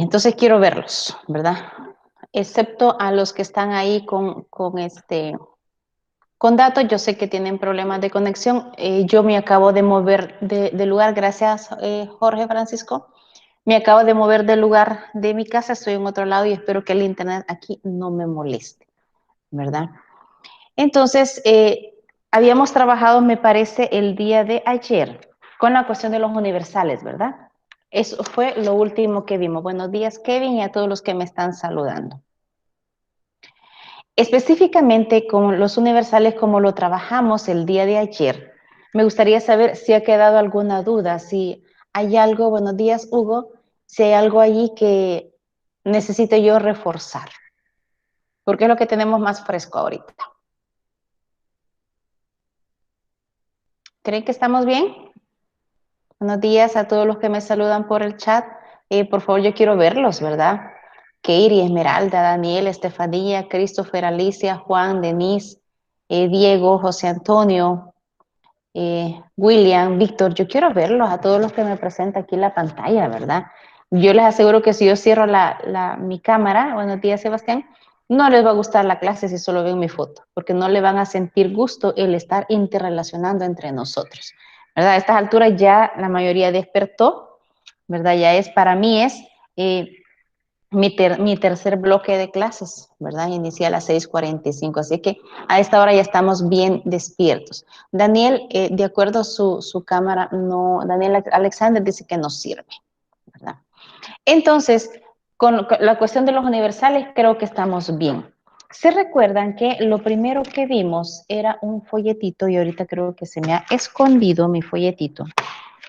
entonces quiero verlos, ¿verdad? Excepto a los que están ahí con datos, yo sé que tienen problemas de conexión. Yo me acabo de mover de lugar, gracias Jorge Francisco. Me acabo de mover del lugar de mi casa, estoy en otro lado y espero que el internet aquí no me moleste, ¿verdad? Entonces, habíamos trabajado, me parece, el día de ayer con la cuestión de los universales, ¿verdad? Eso fue lo último que vimos. Buenos días, Kevin, y a todos los que me están saludando. Específicamente con los universales, como lo trabajamos el día de ayer, me gustaría saber si ha quedado alguna duda, si hay algo, buenos días, Hugo, si hay algo allí que necesito yo reforzar, porque es lo que tenemos más fresco ahorita. ¿Creen que estamos bien? Buenos días a todos los que me saludan por el chat. Por favor, yo quiero verlos, ¿verdad? Keiri, Esmeralda, Daniel, Estefanía, Christopher, Alicia, Juan, Denise, Diego, José Antonio, William, Víctor. Yo quiero verlos a todos los que me presenta aquí en la pantalla, ¿verdad? Yo les aseguro que si yo cierro mi cámara, buenos días, Sebastián, no les va a gustar la clase si solo ven mi foto, porque no le van a sentir gusto el estar interrelacionando entre nosotros, ¿verdad? A estas alturas ya la mayoría despertó, ¿verdad? Ya es, para mí es mi tercer bloque de clases, ¿verdad? Inicia a las 6:45, así que a esta hora ya estamos bien despiertos. Daniel, de acuerdo a su cámara, no, Daniel Alexander dice que no sirve, ¿verdad? Entonces, con la cuestión de los universales, creo que estamos bien. Se recuerdan que lo primero que vimos era un folletito, y ahorita creo que se me ha escondido mi folletito.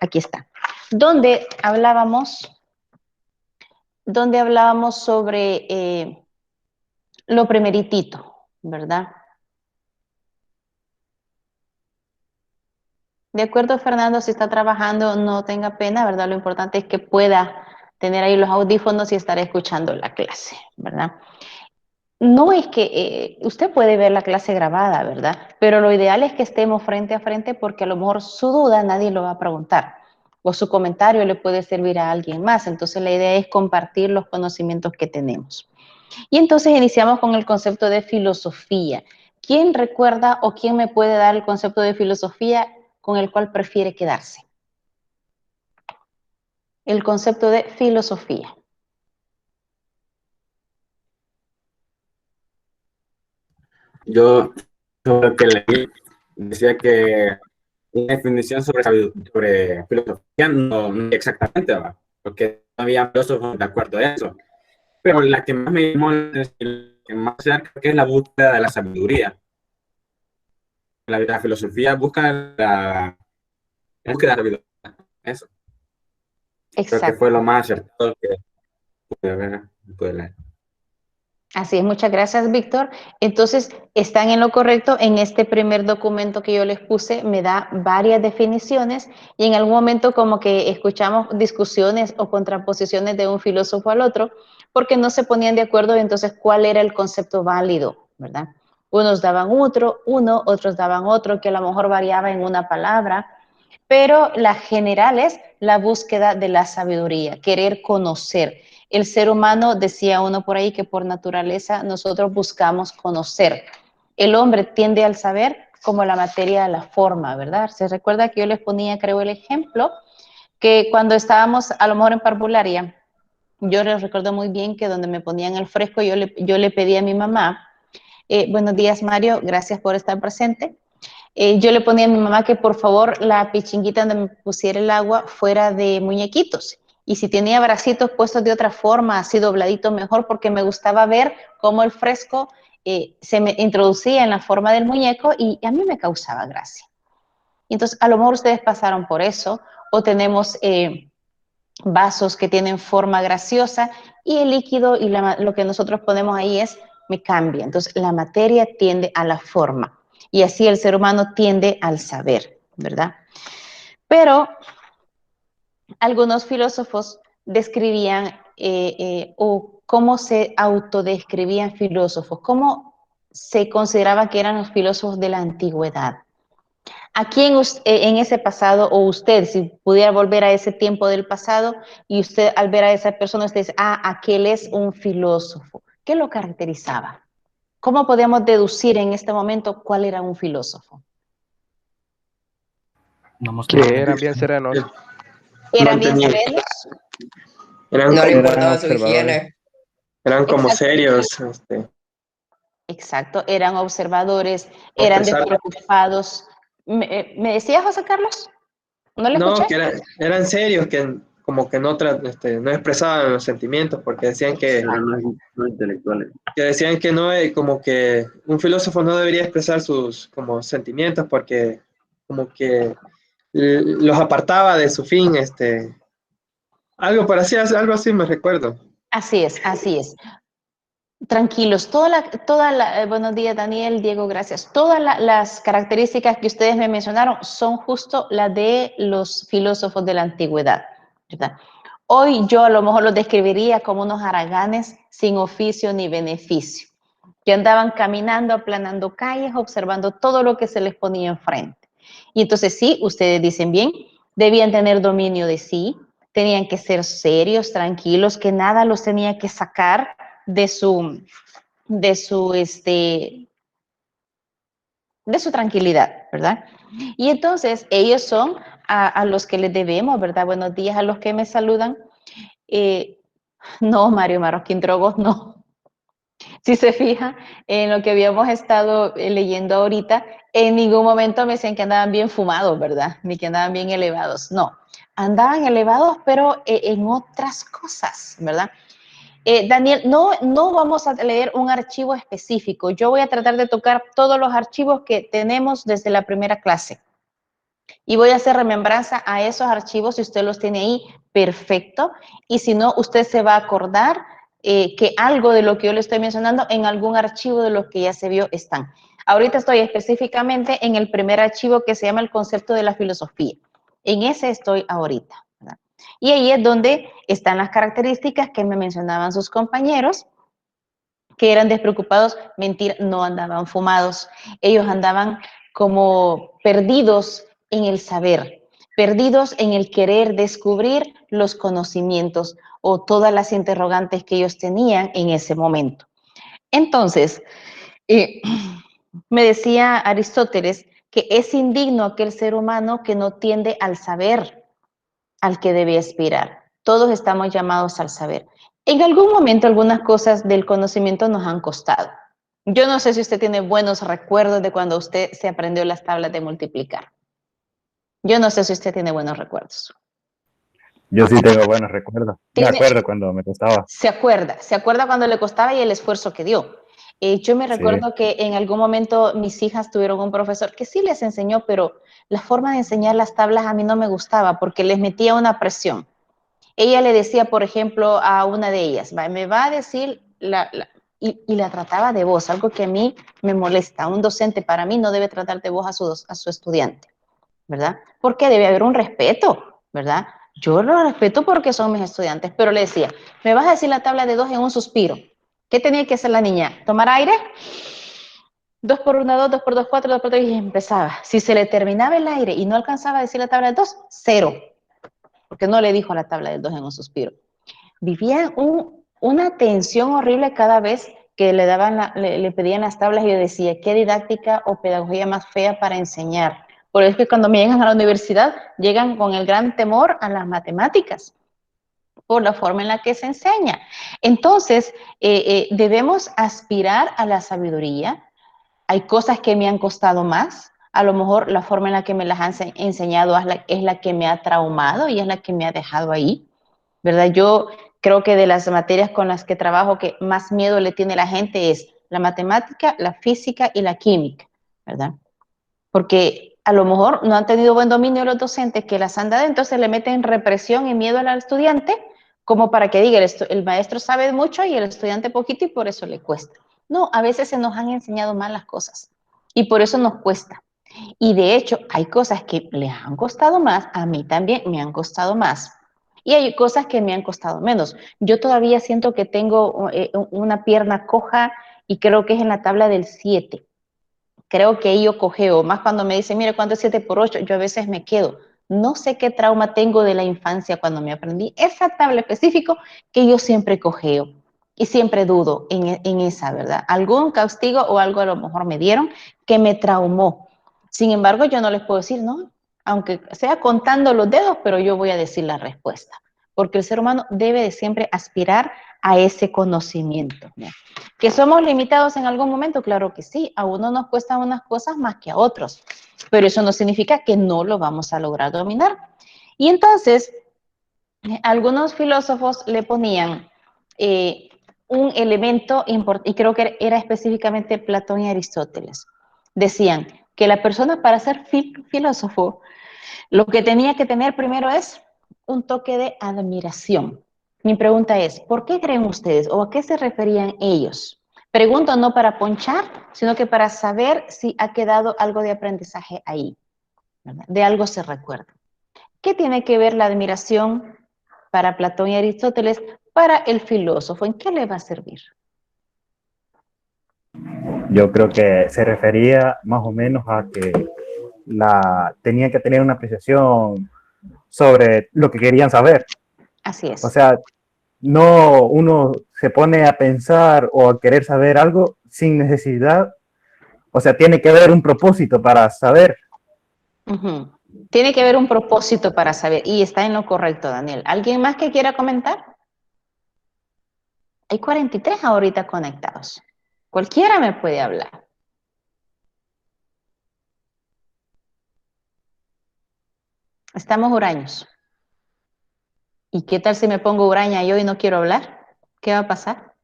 Aquí está. Donde hablábamos sobre lo primeritito, ¿verdad? De acuerdo, Fernando, si está trabajando, no tenga pena, ¿verdad? Lo importante es que pueda tener ahí los audífonos y estar escuchando la clase, ¿verdad? No es que usted puede ver la clase grabada, ¿verdad? Pero lo ideal es que estemos frente a frente porque a lo mejor su duda nadie lo va a preguntar o su comentario le puede servir a alguien más. Entonces la idea es compartir los conocimientos que tenemos. Y entonces iniciamos con el concepto de filosofía. ¿Quién recuerda o quién me puede dar el concepto de filosofía con el cual prefiere quedarse? El concepto de filosofía. Yo lo que leí decía que una definición sobre filosofía no exactamente, ¿va? Porque no había filósofos de acuerdo a eso. Pero la que más me llamó la atención, que más cerca, que es la búsqueda de la sabiduría. La filosofía busca la búsqueda de la sabiduría. Eso. Creo que fue Exacto. lo más acertado que pude ver, pude leer. Así es, muchas gracias, Víctor. Entonces, están en lo correcto. En este primer documento que yo les puse, me da varias definiciones y en algún momento como que escuchamos discusiones o contraposiciones de un filósofo al otro, porque no se ponían de acuerdo entonces cuál era el concepto válido, ¿verdad? Unos daban otros daban otro, que a lo mejor variaba en una palabra, pero la general es la búsqueda de la sabiduría, querer conocer. El ser humano, decía uno por ahí, que por naturaleza nosotros buscamos conocer. El hombre tiende al saber como la materia a la forma, ¿verdad? Se recuerda que yo les ponía, creo, el ejemplo, que cuando estábamos a lo mejor en parvularia, yo les recuerdo muy bien que donde me ponían el fresco, yo le pedí a mi mamá, buenos días Mario, gracias por estar presente. Yo le ponía a mi mamá que por favor la pichinguita donde me pusiera el agua fuera de muñequitos. Y si tenía bracitos puestos de otra forma, así dobladitos mejor, porque me gustaba ver cómo el fresco se me introducía en la forma del muñeco y a mí me causaba gracia. Y entonces, a lo mejor ustedes pasaron por eso, o tenemos vasos que tienen forma graciosa y el líquido y lo que nosotros ponemos ahí me cambia. Entonces, la materia tiende a la forma y así el ser humano tiende al saber, ¿verdad? Pero algunos filósofos describían o cómo se autodescribían filósofos, cómo se consideraba que eran los filósofos de la antigüedad. ¿A quién en ese pasado, o usted, si pudiera volver a ese tiempo del pasado, y usted al ver a esa persona, usted dice, ah, aquel es un filósofo? ¿Qué lo caracterizaba? ¿Cómo podemos deducir en este momento cuál era un filósofo? Que eran bien serenos. ¿Eran bien Mantenían, serenos? eran No le como, Eran importaba su observadores. higiene. eran como Exacto, serios, exacto. Eran observadores, eran expresar, despreocupados. ¿Me decía José Carlos? ¿No le no, escuché? que eran serios, que como que no, no expresaban los sentimientos, porque decían Exacto. no intelectuales. que decían que no, como que un filósofo no debería expresar sus como sentimientos, porque como que los apartaba de su fin, algo así me recuerdo. Así es, así es. Tranquilos, buenos días Daniel, Diego, gracias. Todas las características que ustedes me mencionaron son justo las de los filósofos de la antigüedad, ¿verdad? Hoy yo a lo mejor los describiría como unos haraganes sin oficio ni beneficio, que andaban caminando, aplanando calles, observando todo lo que se les ponía enfrente. Y entonces sí, ustedes dicen bien, debían tener dominio de sí, tenían que ser serios, tranquilos, que nada los tenía que sacar de su, de su, este, de su tranquilidad, ¿verdad? Y entonces ellos son a los que les debemos, ¿verdad? Buenos días a los que me saludan. Eh, no, Mario Marroquín Drogos, no. Si se fija en lo que habíamos estado leyendo ahorita, en ningún momento me decían que andaban bien fumados, ¿verdad? Ni que andaban bien elevados. No, andaban elevados, pero en otras cosas, ¿verdad? Daniel, no vamos a leer un archivo específico. Yo voy a tratar de tocar todos los archivos que tenemos desde la primera clase. Y voy a hacer remembranza a esos archivos. Si usted los tiene ahí, perfecto. Y si no, usted se va a acordar que algo de lo que yo le estoy mencionando en algún archivo de los que ya se vio están. Ahorita estoy específicamente en el primer archivo que se llama el concepto de la filosofía. En ese estoy ahorita, ¿verdad? Y ahí es donde están las características que me mencionaban sus compañeros, que eran despreocupados. Mentira, no andaban fumados. Ellos andaban como perdidos en el saber, perdidos en el querer descubrir los conocimientos o todas las interrogantes que ellos tenían en ese momento. Entonces, eh, me decía Aristóteles que es indigno aquel ser humano que no tiende al saber al que debe aspirar. Todos estamos llamados al saber. En algún momento algunas cosas del conocimiento nos han costado. Yo no sé si usted tiene buenos recuerdos de cuando usted se aprendió las tablas de multiplicar. Yo no sé si usted tiene buenos recuerdos. Yo sí tengo buenos recuerdos. Me ¿Tiene? acuerdo cuando me costaba. Se acuerda cuando le costaba y el esfuerzo que dio. Yo me Sí. recuerdo que en algún momento mis hijas tuvieron un profesor que sí les enseñó, pero la forma de enseñar las tablas a mí no me gustaba porque les metía una presión. Ella le decía, por ejemplo, a una de ellas, me va a decir, y la trataba de voz, algo que a mí me molesta. Un docente para mí no debe tratar de voz a su estudiante, ¿verdad? Porque debe haber un respeto, ¿verdad? Yo lo respeto porque son mis estudiantes, pero le decía, me vas a decir la tabla de 2 en un suspiro. ¿Qué tenía que hacer la niña? ¿Tomar aire? 2 por 1, 2, 2 por 2, 4, 2 por 3, y empezaba. Si se le terminaba el aire y no alcanzaba a decir la tabla de 2, 0, porque no le dijo la tabla de 2 en un suspiro. Vivía una tensión horrible cada vez que le daban le pedían las tablas y yo decía, qué didáctica o pedagogía más fea para enseñar. Por eso es que cuando me llegan a la universidad, llegan con el gran temor a las matemáticas, por la forma en la que se enseña. Entonces, debemos aspirar a la sabiduría. Hay cosas que me han costado más. A lo mejor la forma en la que me las han enseñado es la que me ha traumado y es la que me ha dejado ahí, ¿verdad? Yo creo que de las materias con las que trabajo que más miedo le tiene la gente es la matemática, la física y la química, ¿verdad? Porque a lo mejor no han tenido buen dominio los docentes que las han dado, entonces le meten represión y miedo al estudiante como para que diga el maestro sabe mucho y el estudiante poquito y por eso le cuesta. No, a veces se nos han enseñado mal las cosas y por eso nos cuesta. Y de hecho, hay cosas que les han costado más, a mí también me han costado más. Y hay cosas que me han costado menos. Yo todavía siento que tengo una pierna coja y creo que es en la tabla del 7. creo que yo cojeo, más cuando me dicen, mire, ¿cuánto es 7 por 8? Yo a veces me quedo. No sé qué trauma tengo de la infancia cuando me aprendí esa tabla específico que yo siempre cojeo y siempre dudo en esa, ¿verdad? Algún castigo o algo a lo mejor me dieron que me traumó. Sin embargo, yo no les puedo decir, no, aunque sea contando los dedos, pero yo voy a decir la respuesta, porque el ser humano debe de siempre aspirar a ese conocimiento, ¿no? ¿Que somos limitados en algún momento? Claro que sí, a uno nos cuestan unas cosas más que a otros, pero eso no significa que no lo vamos a lograr dominar. Y entonces, algunos filósofos le ponían un elemento importante, y creo que era específicamente Platón y Aristóteles. Decían que la persona para ser filósofo, lo que tenía que tener primero es un toque de admiración. Mi pregunta es, ¿por qué creen ustedes o a qué se referían ellos? Pregunto no para ponchar, sino que para saber si ha quedado algo de aprendizaje ahí, ¿verdad? De algo se recuerda. ¿Qué tiene que ver la admiración para Platón y Aristóteles para el filósofo? ¿En qué le va a servir? Yo creo que se refería más o menos a que tenían que tener una apreciación sobre lo que querían saber. Así es. O sea, no uno se pone a pensar o a querer saber algo sin necesidad. O sea, tiene que haber un propósito para saber. Uh-huh. Tiene que haber un propósito para saber. Y está en lo correcto, Daniel. ¿Alguien más que quiera comentar? Hay 43 ahorita conectados. Cualquiera me puede hablar. Estamos huraños. ¿Y qué tal si me pongo huraña yo y no quiero hablar? ¿Qué va a pasar?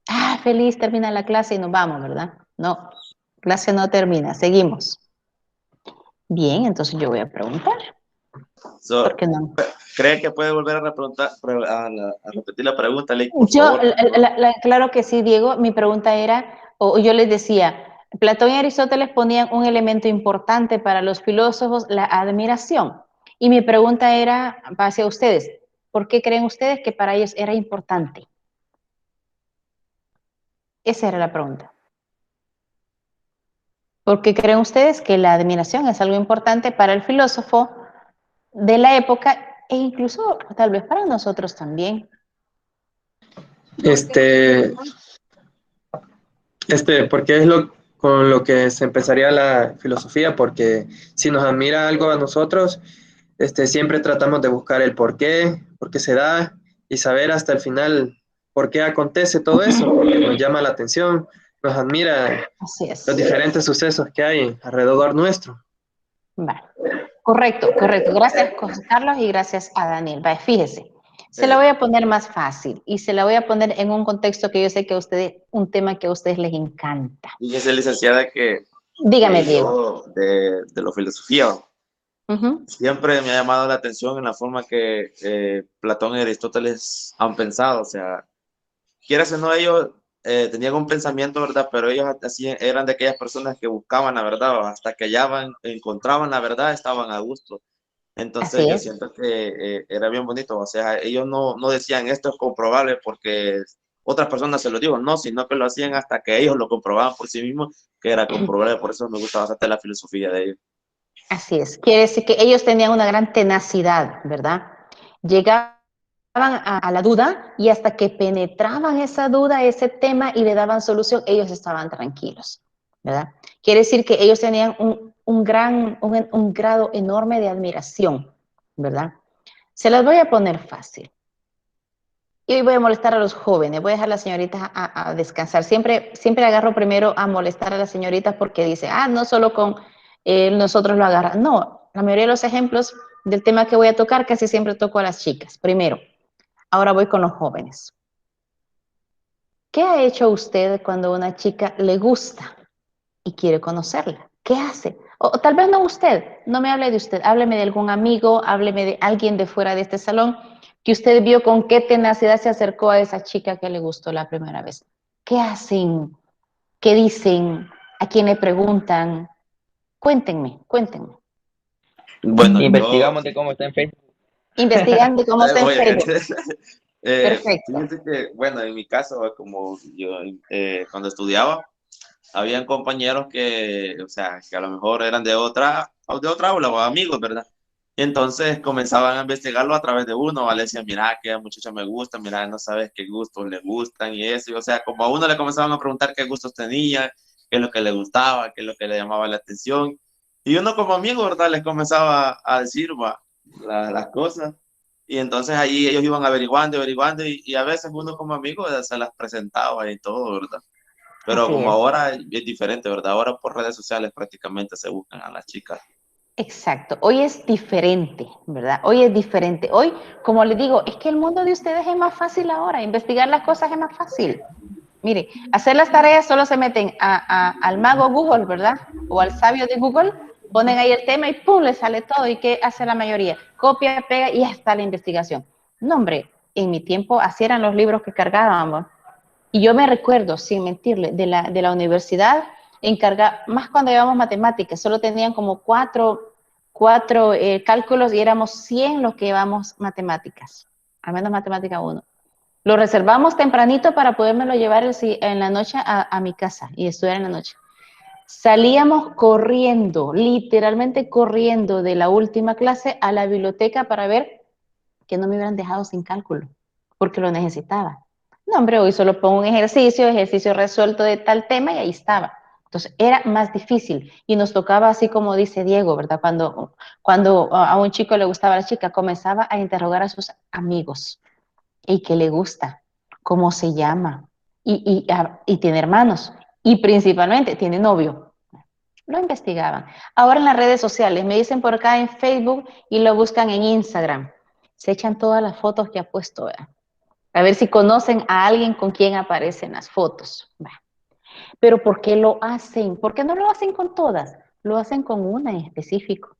Ah, feliz, termina la clase y nos vamos, ¿verdad? No, clase no termina, seguimos. Bien, entonces yo voy a preguntar. ¿Por qué no? ¿Cree que puede volver a repetir la pregunta, Ley, por Yo, favor? claro que sí, Diego. Mi pregunta era, o yo les decía, Platón y Aristóteles ponían un elemento importante para los filósofos, la admiración. Y mi pregunta era hacia ustedes, ¿por qué creen ustedes que para ellos era importante? Esa era la pregunta. ¿Por qué creen ustedes que la admiración es algo importante para el filósofo de la época e incluso tal vez para nosotros también? Porque es con lo que se empezaría la filosofía, porque si nos admira algo a nosotros, siempre tratamos de buscar el por qué se da y saber hasta el final por qué acontece todo eso, porque nos llama la atención, nos admira Así es. los diferentes sucesos que hay alrededor nuestro. Vale. Correcto, correcto. Gracias, Carlos, y gracias a Daniel. Vale, fíjese. Se la voy a poner más fácil y se la voy a poner en un contexto que yo sé que a ustedes, un tema que a ustedes les encanta. Fíjese, licenciada, que Dígame, Diego. de la filosofía, siempre me ha llamado la atención en la forma que Platón y Aristóteles han pensado. O sea, quieras o no, ellos tenían un pensamiento, ¿verdad? Pero ellos así eran de aquellas personas que buscaban la verdad, hasta que hallaban, encontraban la verdad, estaban a gusto. Entonces Así yo es. siento que era bien bonito. O sea, ellos no decían esto es comprobable porque otras personas se lo digo, no, sino que lo hacían hasta que ellos lo comprobaban por sí mismos, que era comprobable. Por eso me gusta bastante la filosofía de ellos. Así es. Quiere decir que ellos tenían una gran tenacidad, ¿verdad? Llegaban a la duda y hasta que penetraban esa duda, ese tema y le daban solución, ellos estaban tranquilos, ¿verdad? Quiere decir que ellos tenían un grado enorme de admiración, ¿verdad? Se las voy a poner fácil. Y hoy voy a molestar a los jóvenes, voy a dejar a las señoritas a descansar. Siempre agarro primero a molestar a las señoritas porque dice, no solo con nosotros lo agarran. No, la mayoría de los ejemplos del tema que voy a tocar casi siempre toco a las chicas. Primero, ahora voy con los jóvenes. ¿Qué ha hecho usted cuando a una chica le gusta y quiere conocerla? ¿Qué hace? O tal vez no usted, no me hable de usted, hábleme de algún amigo, hábleme de alguien de fuera de este salón que usted vio con qué tenacidad se acercó a esa chica que le gustó la primera vez. ¿Qué hacen? ¿Qué dicen? ¿A quién le preguntan? Cuéntenme. Bueno, Investigamos de cómo está en Facebook. Investigan de cómo está en Facebook. Perfecto. Fíjense que, bueno, en mi caso, como yo cuando estudiaba, habían compañeros que, o sea, que a lo mejor eran de otra aula o amigos, ¿verdad? Y entonces comenzaban a investigarlo a través de uno, ¿vale? Decían, mira, que muchacha me gusta, mira, no sabes qué gustos le gustan y eso. Y, o sea, como a uno le comenzaban a preguntar qué gustos tenía, qué es lo que le gustaba, qué es lo que le llamaba la atención. Y uno como amigo, ¿verdad? Les comenzaba a decir, va, las cosas. Y entonces ahí ellos iban averiguando, averiguando, y a veces uno como amigo se las presentaba y todo, ¿verdad? Pero Así como es. ahora es diferente, ¿verdad? Ahora por redes sociales prácticamente se buscan a las chicas. Exacto, hoy es diferente, ¿verdad? Hoy es diferente. Hoy, como les digo, es que el mundo de ustedes es más fácil ahora, investigar las cosas es más fácil. Mire, hacer las tareas solo se meten al mago Google, ¿verdad? O al sabio de Google, ponen ahí el tema y ¡pum! Le sale todo. ¿Y qué hace la mayoría? Copia, pega y ya está la investigación. No, hombre, en mi tiempo así eran los libros que cargábamos. Y yo me recuerdo, sin mentirle, de la universidad, más cuando llevamos matemáticas, solo tenían como cuatro cálculos y éramos 100 los que llevamos matemáticas, al menos matemática 1. Lo reservamos tempranito para podérmelo llevar en la noche a mi casa y estudiar en la noche. Salíamos corriendo, literalmente corriendo de la última clase a la biblioteca para ver que no me hubieran dejado sin cálculo, porque lo necesitaba. No, hombre, hoy solo pongo un ejercicio resuelto de tal tema y ahí estaba. Entonces era más difícil y nos tocaba así como dice Diego, ¿verdad? Cuando a un chico le gustaba a la chica, comenzaba a interrogar a sus amigos. ¿Y qué le gusta? ¿Cómo se llama? Y tiene hermanos. Y principalmente tiene novio. Lo investigaban. Ahora en las redes sociales, me dicen por acá en Facebook y lo buscan en Instagram. Se echan todas las fotos que ha puesto, ¿verdad? A ver si conocen a alguien con quien aparecen las fotos. Pero ¿por qué lo hacen? ¿Por qué no lo hacen con todas? Lo hacen con una en específico.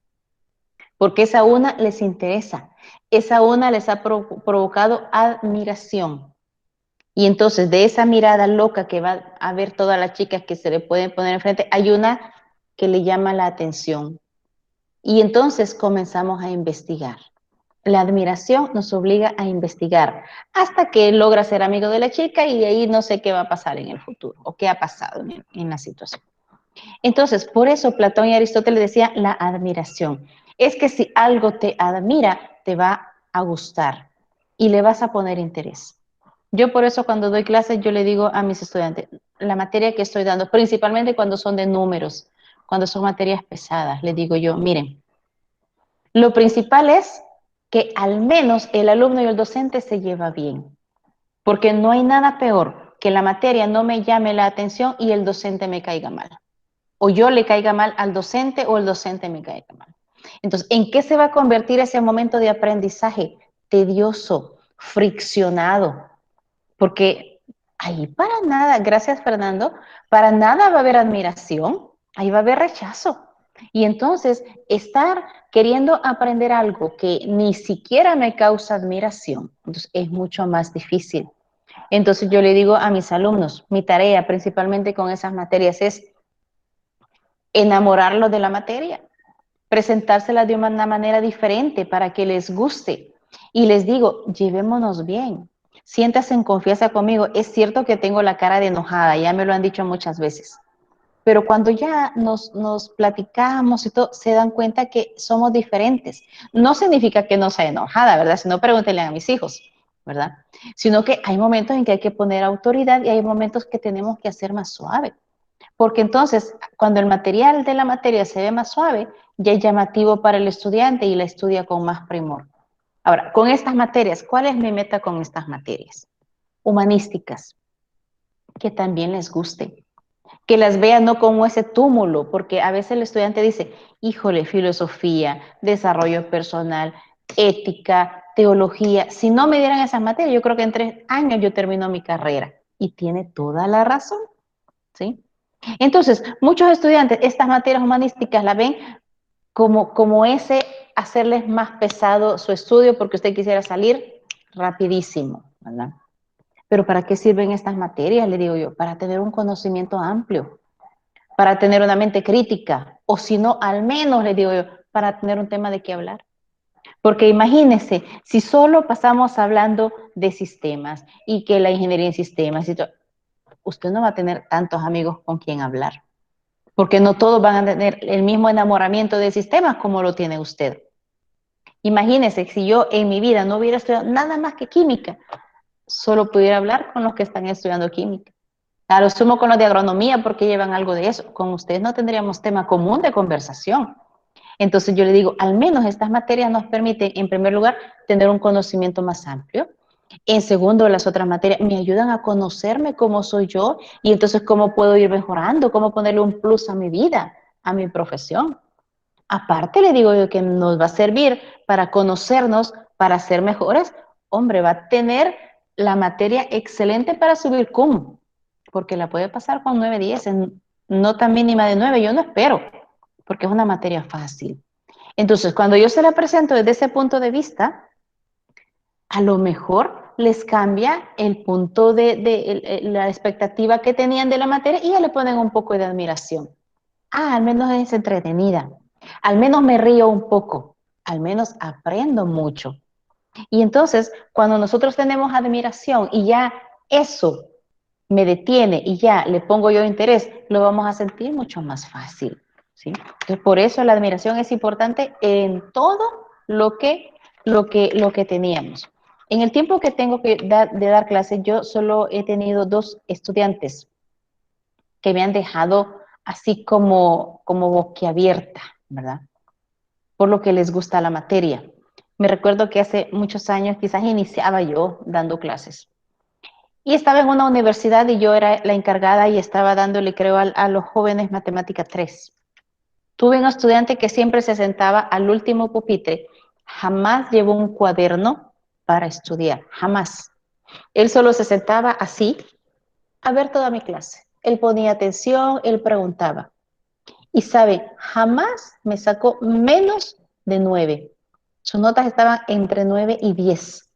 Porque esa una les interesa. Esa una les ha provocado admiración. Y entonces de esa mirada loca que va a ver todas las chicas que se le pueden poner enfrente, hay una que le llama la atención. Y entonces comenzamos a investigar. La admiración nos obliga a investigar hasta que logra ser amigo de la chica y de ahí no sé qué va a pasar en el futuro o qué ha pasado en la situación. Entonces, por eso Platón y Aristóteles decían la admiración. Es que si algo te admira, te va a gustar y le vas a poner interés. Yo por eso cuando doy clases, yo le digo a mis estudiantes, la materia que estoy dando, principalmente cuando son de números, cuando son materias pesadas, les digo yo, miren, lo principal es que al menos el alumno y el docente se lleva bien, porque no hay nada peor que la materia no me llame la atención y el docente me caiga mal. O yo le caiga mal al docente o el docente me caiga mal. Entonces, ¿en qué se va a convertir ese momento de aprendizaje? Tedioso, friccionado, porque ahí para nada, gracias Fernando, para nada va a haber admiración, ahí va a haber rechazo. Y entonces, estar queriendo aprender algo que ni siquiera me causa admiración, entonces es mucho más difícil. Entonces yo le digo a mis alumnos, mi tarea principalmente con esas materias es enamorarlos de la materia, presentársela de una manera diferente para que les guste. Y les digo, llevémonos bien, siéntase en confianza conmigo. Es cierto que tengo la cara de enojada, ya me lo han dicho muchas veces, pero cuando ya nos platicamos y todo, se dan cuenta que somos diferentes. No significa que no sea enojada, ¿verdad? Si no, pregúntenle a mis hijos, ¿verdad? Sino que hay momentos en que hay que poner autoridad y hay momentos que tenemos que hacer más suave. Porque entonces, cuando el material de la materia se ve más suave, ya es llamativo para el estudiante y la estudia con más primor. Ahora, con estas materias, ¿cuál es mi meta con estas materias? Humanísticas, que también les guste, que las vean no como ese túmulo, porque a veces el estudiante dice, híjole, filosofía, desarrollo personal, ética, teología, si no me dieran esas materias, yo creo que en 3 años yo termino mi carrera. Y tiene toda la razón, ¿sí? Entonces, muchos estudiantes estas materias humanísticas la ven como ese hacerles más pesado su estudio porque usted quisiera salir rapidísimo, ¿verdad? Pero ¿para qué sirven estas materias? Le digo yo, para tener un conocimiento amplio, para tener una mente crítica, o si no, al menos, le digo yo, para tener un tema de qué hablar. Porque imagínense, si solo pasamos hablando de sistemas y que la ingeniería en sistemas y todo, usted no va a tener tantos amigos con quien hablar, porque no todos van a tener el mismo enamoramiento de sistemas como lo tiene usted. Imagínese, si yo en mi vida no hubiera estudiado nada más que química, solo pudiera hablar con los que están estudiando química. A lo sumo con los de agronomía porque llevan algo de eso. Con ustedes no tendríamos tema común de conversación. Entonces yo le digo, al menos estas materias nos permiten, en primer lugar, tener un conocimiento más amplio. En segundo, las otras materias me ayudan a conocerme cómo soy yo y entonces cómo puedo ir mejorando, cómo ponerle un plus a mi vida, a mi profesión. Aparte le digo yo que nos va a servir para conocernos, para ser mejores. Hombre, va a tener la materia excelente para subir cum, porque la puede pasar con 9, 10, en nota mínima de 9, yo no espero, porque es una materia fácil. Entonces, cuando yo se la presento desde ese punto de vista, a lo mejor les cambia el punto de la expectativa que tenían de la materia y ya le ponen un poco de admiración. Ah, al menos es entretenida, al menos me río un poco, al menos aprendo mucho. Y entonces, cuando nosotros tenemos admiración y ya eso me detiene y ya le pongo yo interés, lo vamos a sentir mucho más fácil, ¿sí? Entonces, por eso la admiración es importante en todo lo que teníamos. En el tiempo que tengo de dar clases, yo solo he tenido 2 estudiantes que me han dejado así como boquiabierta, ¿verdad? Por lo que les gusta la materia. Me recuerdo que hace muchos años quizás iniciaba yo dando clases. Y estaba en una universidad y yo era la encargada y estaba dándole, creo, a los jóvenes matemática 3. Tuve un estudiante que siempre se sentaba al último pupitre. Jamás llevó un cuaderno para estudiar, jamás. Él solo se sentaba así a ver toda mi clase. Él ponía atención, él preguntaba. Y sabe, jamás me sacó menos de 9. Sus notas estaban entre 9 y 10.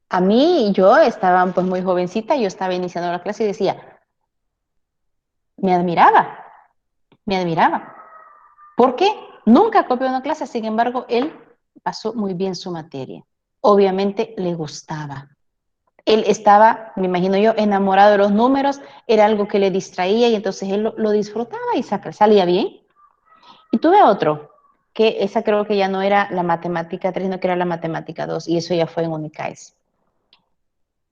A mí, yo estaba pues muy jovencita, yo estaba iniciando la clase y decía, me admiraba, me admiraba. ¿Por qué? Nunca copió una clase, sin embargo, él pasó muy bien su materia. Obviamente le gustaba. Él estaba, me imagino yo, enamorado de los números, era algo que le distraía y entonces él lo disfrutaba y salía bien. Y tuve otro, que esa creo que ya no era la matemática 3, sino que era la matemática 2, y eso ya fue en Unicaes.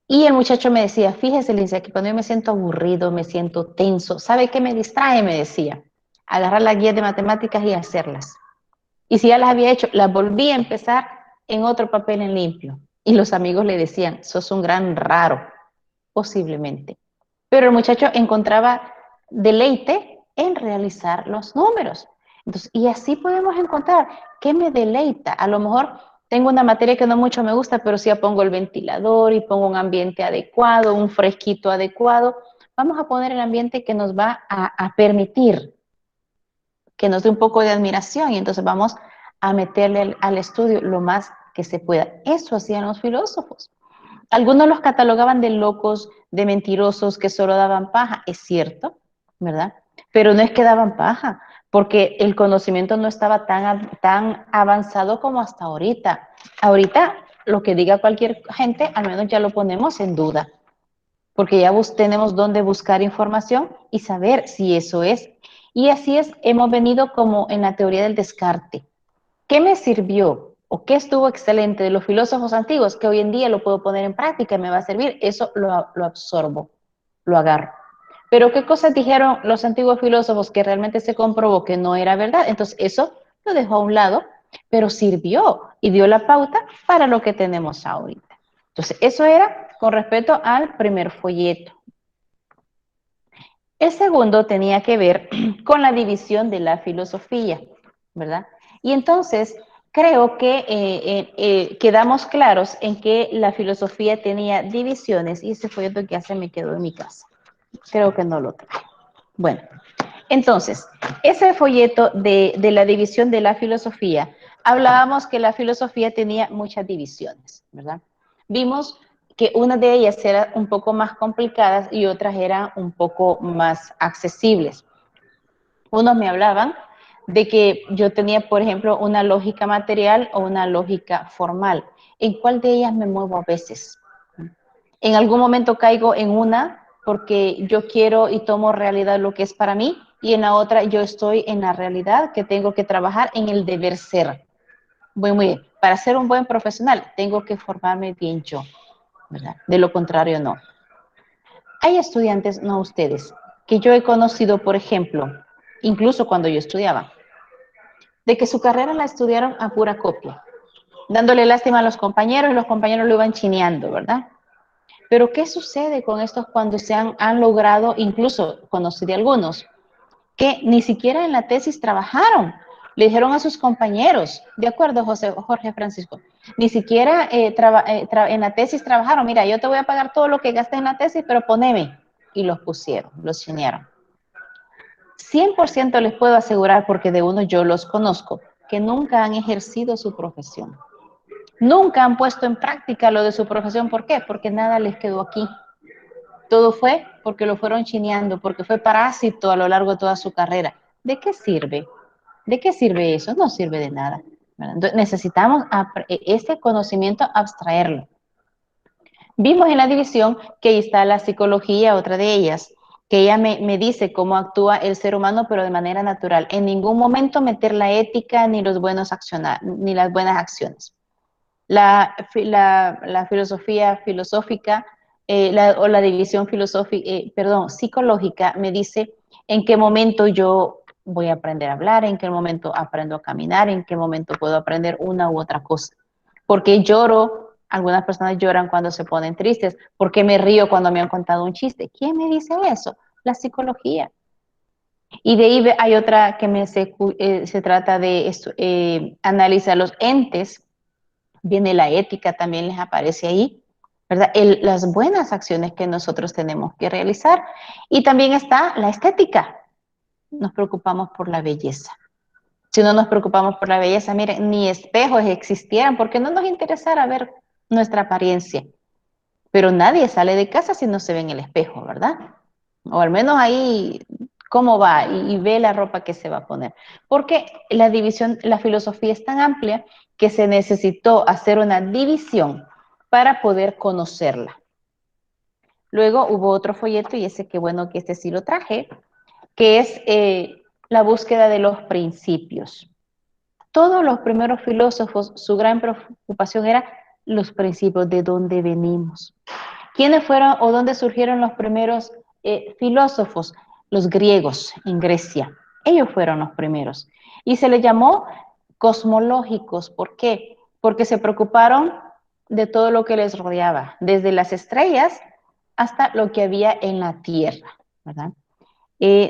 Y el muchacho me decía, fíjese, Lincia, que cuando yo me siento aburrido, me siento tenso, ¿sabe qué me distrae? Me decía, agarrar las guías de matemáticas y hacerlas. Y si ya las había hecho, las volví a empezar en otro papel en limpio. Y los amigos le decían, sos un gran raro, posiblemente. Pero el muchacho encontraba deleite en realizar los números. Entonces, y así podemos encontrar qué me deleita. A lo mejor tengo una materia que no mucho me gusta, pero si ya pongo el ventilador y pongo un ambiente adecuado, un fresquito adecuado, vamos a poner el ambiente que nos va a permitir que nos dé un poco de admiración y entonces vamos a meterle al estudio lo más que se pueda. Eso hacían los filósofos. Algunos los catalogaban de locos, de mentirosos, que solo daban paja. Es cierto, ¿verdad? Pero no es que daban paja, porque el conocimiento no estaba tan avanzado como hasta ahorita. Ahorita, lo que diga cualquier gente, al menos ya lo ponemos en duda, porque ya tenemos dónde buscar información y saber si eso es. Y así es, hemos venido como en la teoría del descarte. ¿Qué me sirvió o qué estuvo excelente de los filósofos antiguos que hoy en día lo puedo poner en práctica y me va a servir? Eso lo absorbo, lo agarro. Pero ¿qué cosas dijeron los antiguos filósofos que realmente se comprobó que no era verdad? Entonces eso lo dejó a un lado, pero sirvió y dio la pauta para lo que tenemos ahorita. Entonces eso era con respecto al primer folleto. El segundo tenía que ver con la división de la filosofía, ¿verdad? Y entonces creo que quedamos claros en que la filosofía tenía divisiones y ese folleto que ya se me quedó en mi casa. Creo que no lo tengo. Bueno, entonces, ese folleto de la división de la filosofía, hablábamos que la filosofía tenía muchas divisiones, ¿verdad? Vimos que una de ellas era un poco más complicadas y otras eran un poco más accesibles. Unos me hablaban de que yo tenía, por ejemplo, una lógica material o una lógica formal. ¿En cuál de ellas me muevo a veces? En algún momento caigo en una porque yo quiero y tomo realidad lo que es para mí, y en la otra yo estoy en la realidad que tengo que trabajar en el deber ser. Muy bien. Para ser un buen profesional, tengo que formarme bien yo, ¿verdad? De lo contrario, no. Hay estudiantes, no ustedes, que yo he conocido, por ejemplo, incluso cuando yo estudiaba, de que su carrera la estudiaron a pura copia, dándole lástima a los compañeros y los compañeros lo iban chineando, ¿verdad? Pero ¿qué sucede con estos cuando se han logrado, incluso conocí de algunos, que ni siquiera en la tesis trabajaron? Le dijeron a sus compañeros, de acuerdo, Jorge Francisco, ni siquiera en la tesis trabajaron. Mira, yo te voy a pagar todo lo que gasté en la tesis, pero poneme. Y los pusieron, los chinearon. 100% les puedo asegurar, porque de uno yo los conozco, que nunca han ejercido su profesión. Nunca han puesto en práctica lo de su profesión. ¿Por qué? Porque nada les quedó aquí. Todo fue porque lo fueron chineando, porque fue parásito a lo largo de toda su carrera. ¿De qué sirve? ¿De qué sirve eso? No sirve de nada. Entonces, necesitamos este conocimiento abstraerlo. Vimos en la división que ahí está la psicología, otra de ellas, que ella me dice cómo actúa el ser humano, pero de manera natural. En ningún momento meter la ética ni los buenos ni las buenas acciones. La filosofía filosófica o la división psicológica me dice en qué momento yo voy a aprender a hablar, en qué momento aprendo a caminar, en qué momento puedo aprender una u otra cosa. Porque lloro, algunas personas lloran cuando se ponen tristes, porque me río cuando me han contado un chiste. ¿Quién me dice eso? La psicología. Y de ahí hay otra que se trata de analizar los entes. Viene la ética, también les aparece ahí, ¿verdad? Las buenas acciones que nosotros tenemos que realizar. Y también está la estética. Nos preocupamos por la belleza. Si no nos preocupamos por la belleza, miren, ni espejos existieran, porque no nos interesara ver nuestra apariencia. Pero nadie sale de casa si no se ve en el espejo, ¿verdad? O al menos ahí cómo va y ve la ropa que se va a poner. Porque la filosofía es tan amplia que se necesitó hacer una división para poder conocerla. Luego hubo otro folleto, y ese qué bueno que este sí lo traje, que es la búsqueda de los principios. Todos los primeros filósofos, su gran preocupación era los principios, de dónde venimos. ¿Quiénes fueron o dónde surgieron los primeros filósofos? Los griegos en Grecia. Ellos fueron los primeros. Y se les llamó cosmológicos. ¿Por qué? Porque se preocuparon de todo lo que les rodeaba, desde las estrellas hasta lo que había en la Tierra, ¿verdad?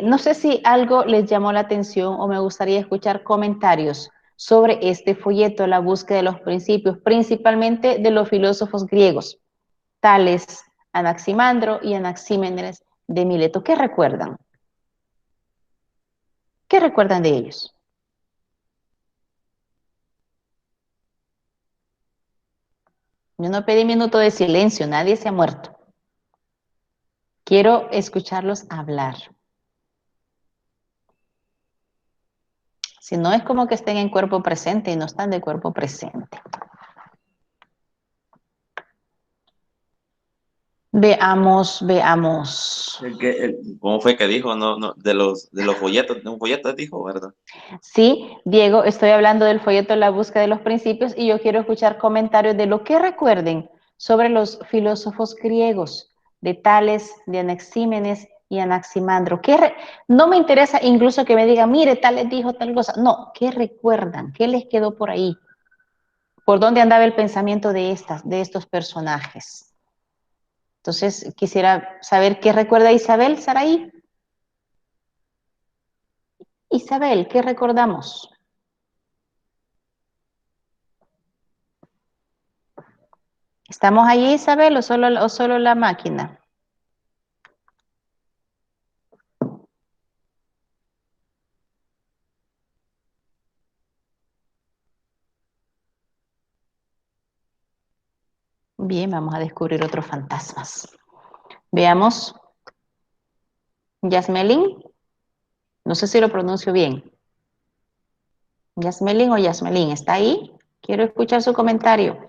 No sé si algo les llamó la atención o me gustaría escuchar comentarios sobre este folleto, la búsqueda de los principios, principalmente de los filósofos griegos, Tales, Anaximandro y Anaxímenes de Mileto. ¿Qué recuerdan? ¿Qué recuerdan de ellos? Yo no pedí minuto de silencio, nadie se ha muerto. Quiero escucharlos hablar. Si no, es como que estén en cuerpo presente y no están de cuerpo presente. Veamos. ¿Cómo fue que dijo? No, de los folletos, de un folleto dijo, ¿verdad? Sí, Diego, estoy hablando del folleto La búsqueda de los principios, y yo quiero escuchar comentarios de lo que recuerden sobre los filósofos griegos, de Tales, de Anaxímenes y Anaximandro. No me interesa incluso que me digan, mire, Tales dijo tal cosa. No, ¿qué recuerdan? ¿Qué les quedó por ahí? ¿Por dónde andaba el pensamiento de estos personajes? Entonces, quisiera saber qué recuerda Isabel Saraí. Isabel, ¿qué recordamos? ¿Estamos allí, Isabel, o solo la máquina? Bien, vamos a descubrir otros fantasmas. Veamos. Yasmelin. No sé si lo pronuncio bien. Yasmelin o Yasmelin, ¿está ahí? Quiero escuchar su comentario.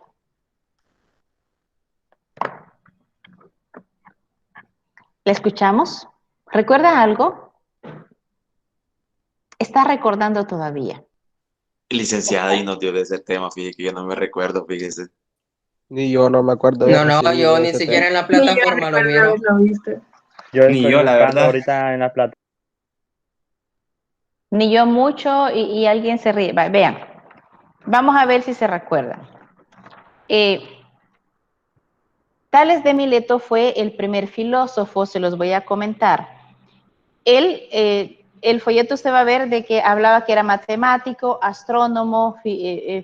¿La escuchamos? ¿Recuerda algo? Está recordando todavía. Licenciada, y nos dio de ese tema, fíjese que yo no me recuerdo, fíjese. Ni yo no me acuerdo de No, no, recibir yo ni ese siquiera tema. en la Ni yo plataforma lo recuerdo miro. haberlo visto. Yo Ni estoy yo, la buscando verdad. ahorita en la plataforma. Ni yo mucho y alguien se ríe. Vean, vamos a ver si se recuerdan. Tales de Mileto fue el primer filósofo, se los voy a comentar. Él, el folleto usted va a ver de que hablaba que era matemático, astrónomo,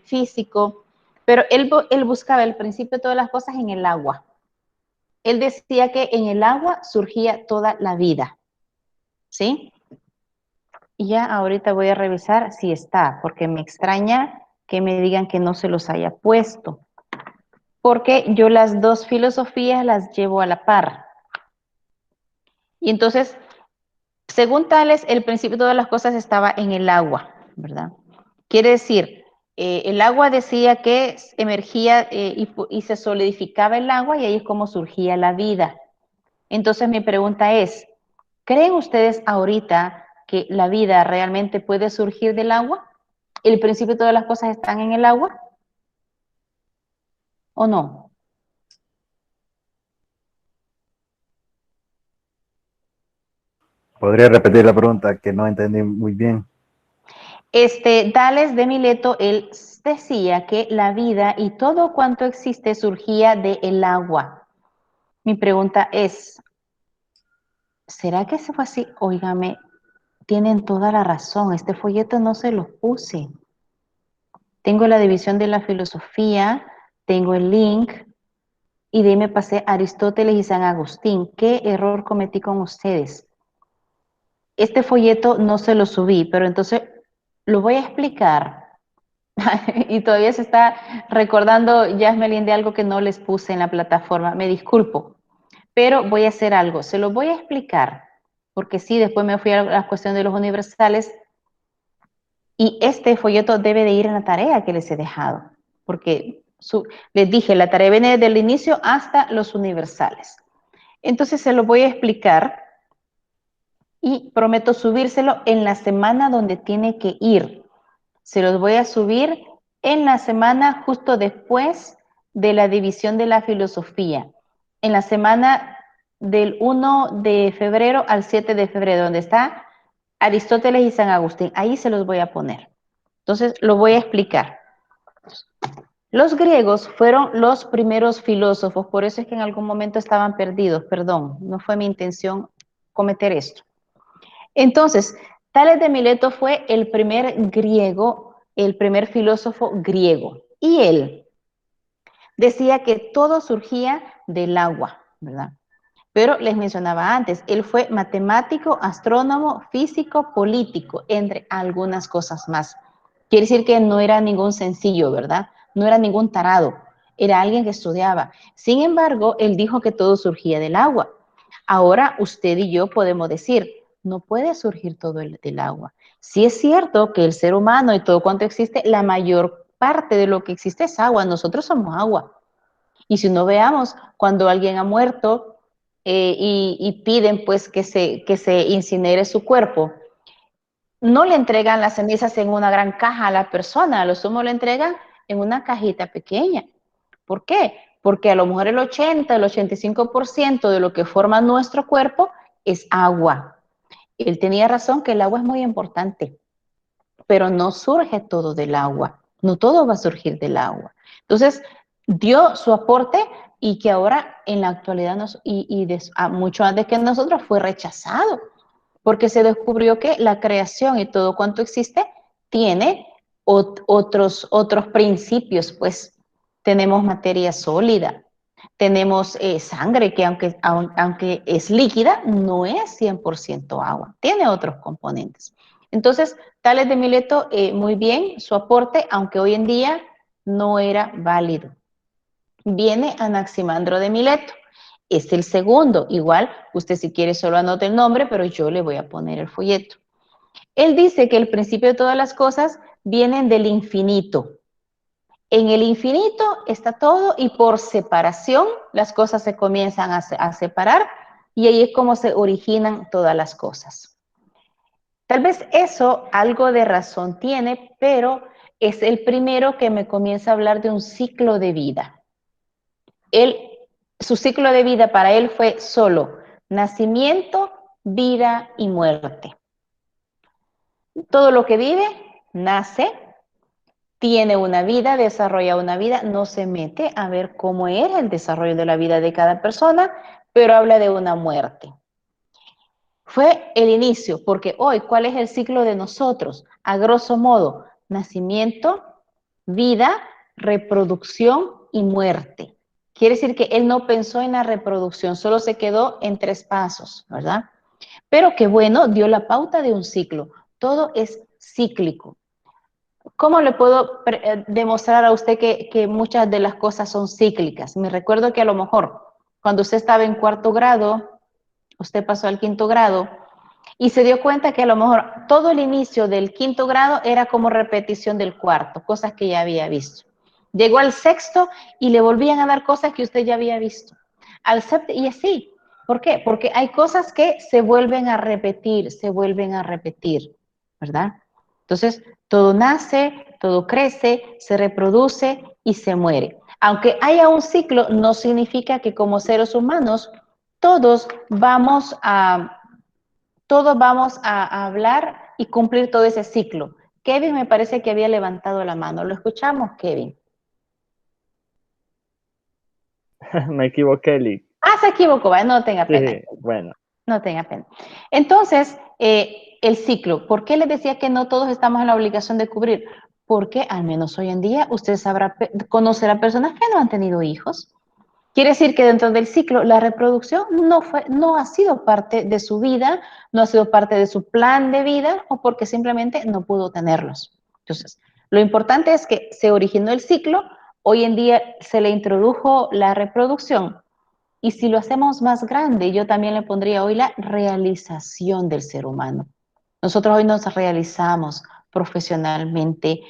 físico, pero él buscaba el principio de todas las cosas en el agua. Él decía que en el agua surgía toda la vida, ¿sí? Y ya ahorita voy a revisar si está, porque me extraña que me digan que no se los haya puesto, porque yo las dos filosofías las llevo a la par. Y entonces, según Tales, el principio de todas las cosas estaba en el agua, ¿verdad? Quiere decir, el agua decía que emergía y se solidificaba el agua y ahí es como surgía la vida. Entonces mi pregunta es, ¿creen ustedes ahorita que la vida realmente puede surgir del agua? ¿El principio de todas las cosas están en el agua? ¿O no? Podría repetir la pregunta que no entendí muy bien. Tales de Mileto, él decía que la vida y todo cuanto existe surgía del agua. Mi pregunta es, ¿será que eso fue así? Óigame, tienen toda la razón, este folleto no se los puse. Tengo la división de la filosofía, tengo el link, y de ahí me pasé a Aristóteles y San Agustín. ¿Qué error cometí con ustedes? Este folleto no se lo subí, pero entonces lo voy a explicar. Y todavía se está recordando Yasmelin de algo que no les puse en la plataforma. Me disculpo, pero voy a hacer algo. Se lo voy a explicar, porque sí, después me fui a la cuestión de los universales y este folleto debe de ir en la tarea que les he dejado, porque les dije, la tarea viene desde el inicio hasta los universales. Entonces se lo voy a explicar y prometo subírselo en la semana donde tiene que ir. Se los voy a subir en la semana justo después de la división de la filosofía. En la semana del 1 de febrero al 7 de febrero, donde está Aristóteles y San Agustín. Ahí se los voy a poner. Entonces, lo voy a explicar. Los griegos fueron los primeros filósofos, por eso es que en algún momento estaban perdidos, perdón, no fue mi intención cometer esto. Entonces, Tales de Mileto fue el primer griego, el primer filósofo griego, y él decía que todo surgía del agua, ¿verdad? Pero les mencionaba antes, él fue matemático, astrónomo, físico, político, entre algunas cosas más. Quiere decir que no era ningún sencillo, ¿verdad? No era ningún tarado, era alguien que estudiaba. Sin embargo, él dijo que todo surgía del agua. Ahora usted y yo podemos decir, no puede surgir todo del agua. Sí es cierto que el ser humano y todo cuanto existe, la mayor parte de lo que existe es agua. Nosotros somos agua. Y si no veamos, cuando alguien ha muerto y piden pues que se incinere su cuerpo, no le entregan las cenizas en una gran caja a la persona, a lo sumo le entregan en una cajita pequeña. ¿Por qué? Porque a lo mejor el 80, el 85% de lo que forma nuestro cuerpo es agua. Él tenía razón que el agua es muy importante, pero no surge todo del agua, no todo va a surgir del agua. Entonces, dio su aporte y que ahora en la actualidad mucho antes que nosotros fue rechazado, porque se descubrió que la creación y todo cuanto existe tiene otros principios, pues tenemos materia sólida, tenemos sangre que aunque es líquida, no es 100% agua, tiene otros componentes. Entonces, Tales de Mileto, muy bien, su aporte, aunque hoy en día no era válido. Viene Anaximandro de Mileto, es el segundo, igual, usted si quiere solo anote el nombre, pero yo le voy a poner el folleto. Él dice que el principio de todas las cosas vienen del infinito. En el infinito está todo y por separación las cosas se comienzan a separar y ahí es como se originan todas las cosas. Tal vez eso algo de razón tiene, pero es el primero que me comienza a hablar de un ciclo de vida. Su ciclo de vida para él fue solo nacimiento, vida y muerte. Todo lo que vive, nace, tiene una vida, desarrolla una vida, no se mete a ver cómo era el desarrollo de la vida de cada persona, pero habla de una muerte. Fue el inicio, porque hoy, ¿cuál es el ciclo de nosotros? A grosso modo, nacimiento, vida, reproducción y muerte. Quiere decir que él no pensó en la reproducción, solo se quedó en 3 pasos, ¿verdad? Pero qué bueno, dio la pauta de un ciclo. Todo es cíclico. ¿Cómo le puedo demostrar a usted que muchas de las cosas son cíclicas? Me recuerdo que a lo mejor cuando usted estaba en 4º grado, usted pasó al 5º grado y se dio cuenta que a lo mejor todo el inicio del 5º grado era como repetición del 4º, cosas que ya había visto. Llegó al 6º y le volvían a dar cosas que usted ya había visto. Al 7º y así. ¿Por qué? Porque hay cosas que se vuelven a repetir, ¿verdad? Entonces, todo nace, todo crece, se reproduce y se muere. Aunque haya un ciclo, no significa que como seres humanos todos vamos a hablar y cumplir todo ese ciclo. Kevin me parece que había levantado la mano. ¿Lo escuchamos, Kevin? Me equivoqué, Lick. Se equivocó, ¿vale? No tenga pena. Sí, bueno. No tenga pena. Entonces, el ciclo, ¿por qué les decía que no todos estamos en la obligación de cubrir? Porque al menos hoy en día usted sabrá conocer a personas que no han tenido hijos. Quiere decir que dentro del ciclo la reproducción no ha sido parte de su vida, no ha sido parte de su plan de vida o porque simplemente no pudo tenerlos. Entonces, lo importante es que se originó el ciclo, hoy en día se le introdujo la reproducción y si lo hacemos más grande, yo también le pondría hoy la realización del ser humano. Nosotros hoy nos realizamos profesionalmente,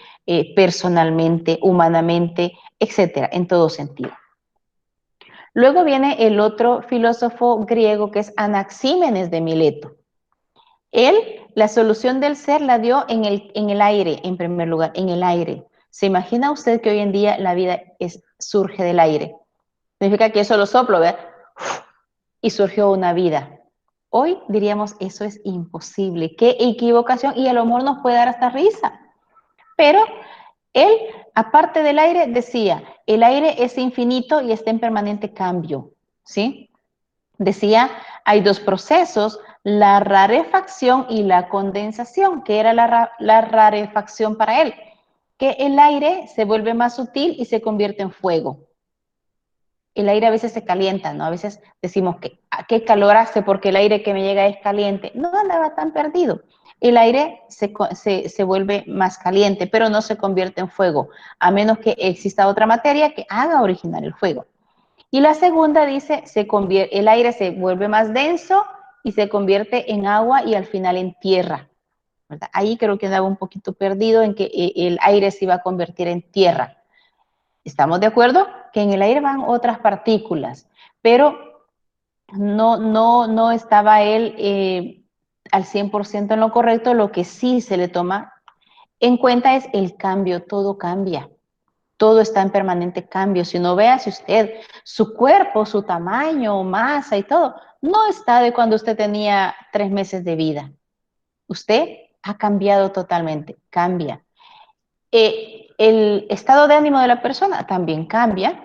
personalmente, humanamente, etcétera, en todo sentido. Luego viene el otro filósofo griego que es Anaxímenes de Mileto. Él la solución del ser la dio en el aire, en primer lugar, en el aire. ¿Se imagina usted que hoy en día la vida surge del aire? Significa que eso lo soplo, ¿verdad? Y surgió una vida. Hoy diríamos, eso es imposible. Qué equivocación, y a lo mejor nos puede dar hasta risa. Pero él, aparte del aire, decía, el aire es infinito y está en permanente cambio, ¿sí? Decía, hay 2 procesos, la rarefacción y la condensación, que era la rarefacción para él, que el aire se vuelve más sutil y se convierte en fuego. El aire a veces se calienta, ¿no? A veces decimos que qué calor hace porque el aire que me llega es caliente. No andaba tan perdido. El aire se vuelve más caliente, pero no se convierte en fuego, a menos que exista otra materia que haga originar el fuego. Y la segunda dice, el aire se vuelve más denso y se convierte en agua y al final en tierra, ¿verdad? Ahí creo que andaba un poquito perdido en que el aire se iba a convertir en tierra. ¿Estamos de acuerdo? Que en el aire van otras partículas, pero no estaba él al 100% en lo correcto. Lo que sí se le toma en cuenta es el cambio, todo cambia. Todo está en permanente cambio. Si no vea, si usted, su cuerpo, su tamaño, masa y todo, no está de cuando usted tenía 3 meses de vida. Usted ha cambiado totalmente, cambia. El estado de ánimo de la persona también cambia.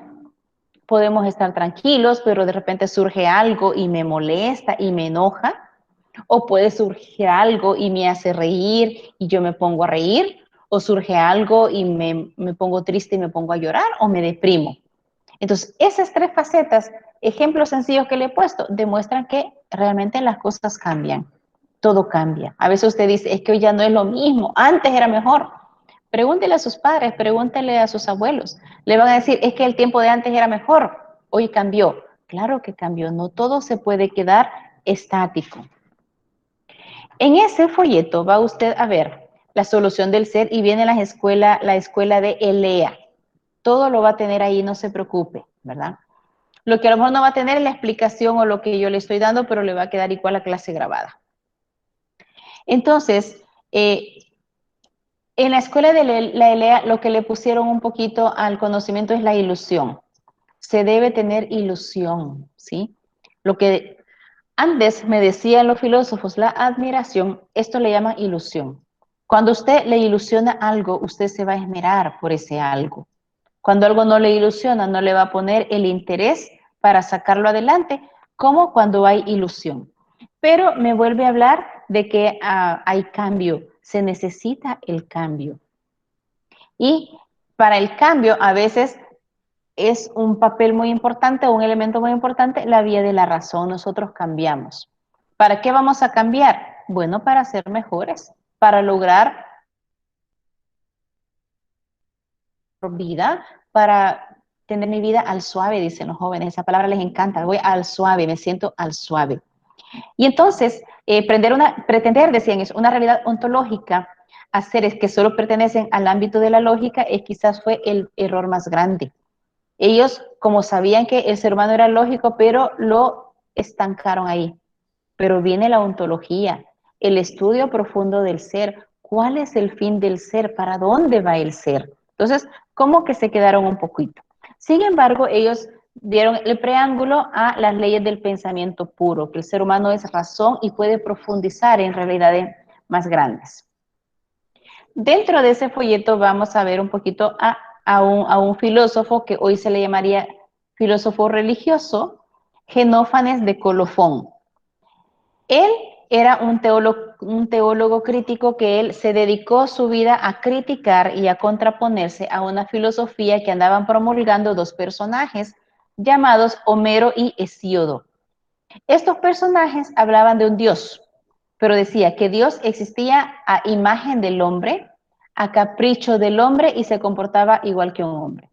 Podemos estar tranquilos, pero de repente surge algo y me molesta y me enoja. O puede surgir algo y me hace reír y yo me pongo a reír. O surge algo y me pongo triste y me pongo a llorar o me deprimo. Entonces, esas 3 facetas, ejemplos sencillos que le he puesto, demuestran que realmente las cosas cambian. Todo cambia. A veces usted dice, es que hoy ya no es lo mismo, antes era mejor. Pregúntele a sus padres, pregúntele a sus abuelos. Le van a decir, es que el tiempo de antes era mejor, hoy cambió. Claro que cambió, no todo se puede quedar estático. En ese folleto va usted a ver la solución del ser y viene la escuela de Elea. Todo lo va a tener ahí, no se preocupe, ¿verdad? Lo que a lo mejor no va a tener es la explicación o lo que yo le estoy dando, pero le va a quedar igual la clase grabada. Entonces, en la escuela de la ELEA lo que le pusieron un poquito al conocimiento es la ilusión. Se debe tener ilusión, ¿sí? Lo que antes me decían los filósofos, la admiración, esto le llaman ilusión. Cuando usted le ilusiona algo, usted se va a esmerar por ese algo. Cuando algo no le ilusiona, no le va a poner el interés para sacarlo adelante, como cuando hay ilusión. Pero me vuelve a hablar de que hay cambio, se necesita el cambio. Y para el cambio, a veces es un papel muy importante, un elemento muy importante, la vía de la razón. Nosotros cambiamos. ¿Para qué vamos a cambiar? Bueno, para ser mejores, para lograr vida, para tener mi vida al suave, dicen los jóvenes. Esa palabra les encanta. Voy al suave, me siento al suave. Y entonces, pretender, decían, es una realidad ontológica, a seres que solo pertenecen al ámbito de la lógica, quizás fue el error más grande. Ellos, como sabían que el ser humano era lógico, pero lo estancaron ahí. Pero viene la ontología, el estudio profundo del ser. ¿Cuál es el fin del ser? ¿Para dónde va el ser? Entonces, como que se quedaron un poquito. Sin embargo, ellos dieron el preámbulo a las leyes del pensamiento puro, que el ser humano es razón y puede profundizar en realidades más grandes. Dentro de ese folleto vamos a ver un poquito a un filósofo que hoy se le llamaría filósofo religioso, Genófanes de Colofón. Él era un teólogo crítico que él se dedicó su vida a criticar y a contraponerse a una filosofía que andaban promulgando dos personajes llamados Homero y Hesíodo. Estos personajes hablaban de un Dios, pero decía que Dios existía a imagen del hombre, a capricho del hombre y se comportaba igual que un hombre.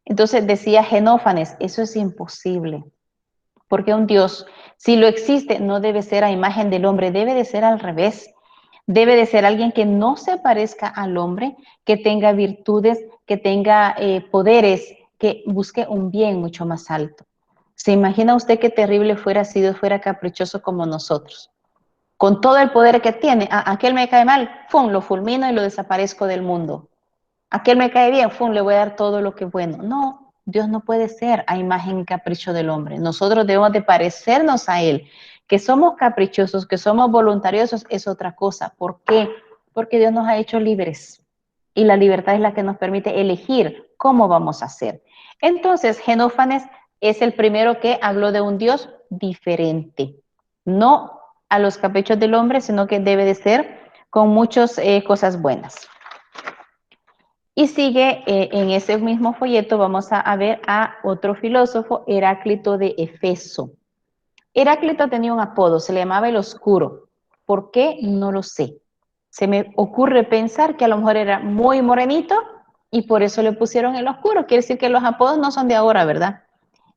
Entonces decía Genófanes, eso es imposible. Porque un Dios, si lo existe, no debe ser a imagen del hombre, debe de ser al revés. Debe de ser alguien que no se parezca al hombre, que tenga virtudes, que tenga poderes, que busque un bien mucho más alto. ¿Se imagina usted qué terrible fuera si Dios fuera caprichoso como nosotros? Con todo el poder que tiene, aquel me cae mal, ¡fum!, lo fulmino y lo desaparezco del mundo. Aquel me cae bien, ¡fum!, le voy a dar todo lo que es bueno. No, Dios no puede ser a imagen y capricho del hombre. Nosotros debemos de parecernos a Él. Que somos caprichosos, que somos voluntariosos, es otra cosa. ¿Por qué? Porque Dios nos ha hecho libres. Y la libertad es la que nos permite elegir cómo vamos a ser. Entonces, Genófanes es el primero que habló de un Dios diferente. No a los caprichos del hombre, sino que debe de ser con muchas cosas buenas. Y sigue en ese mismo folleto, vamos a ver a otro filósofo, Heráclito de Efeso. Heráclito tenía un apodo, se le llamaba el Oscuro. ¿Por qué? No lo sé. Se me ocurre pensar que a lo mejor era muy morenito y por eso le pusieron el Oscuro. Quiere decir que los apodos no son de ahora, ¿verdad?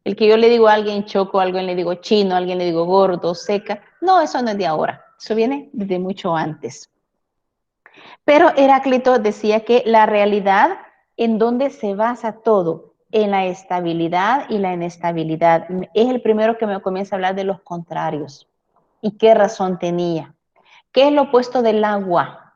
El que yo le digo a alguien choco, a alguien le digo chino, a alguien le digo gordo, seca. No, eso no es de ahora. Eso viene desde mucho antes. Pero Heráclito decía que la realidad en donde se basa todo, en la estabilidad y la inestabilidad. Es el primero que me comienza a hablar de los contrarios. ¿Y qué razón tenía? ¿Qué es lo opuesto del agua?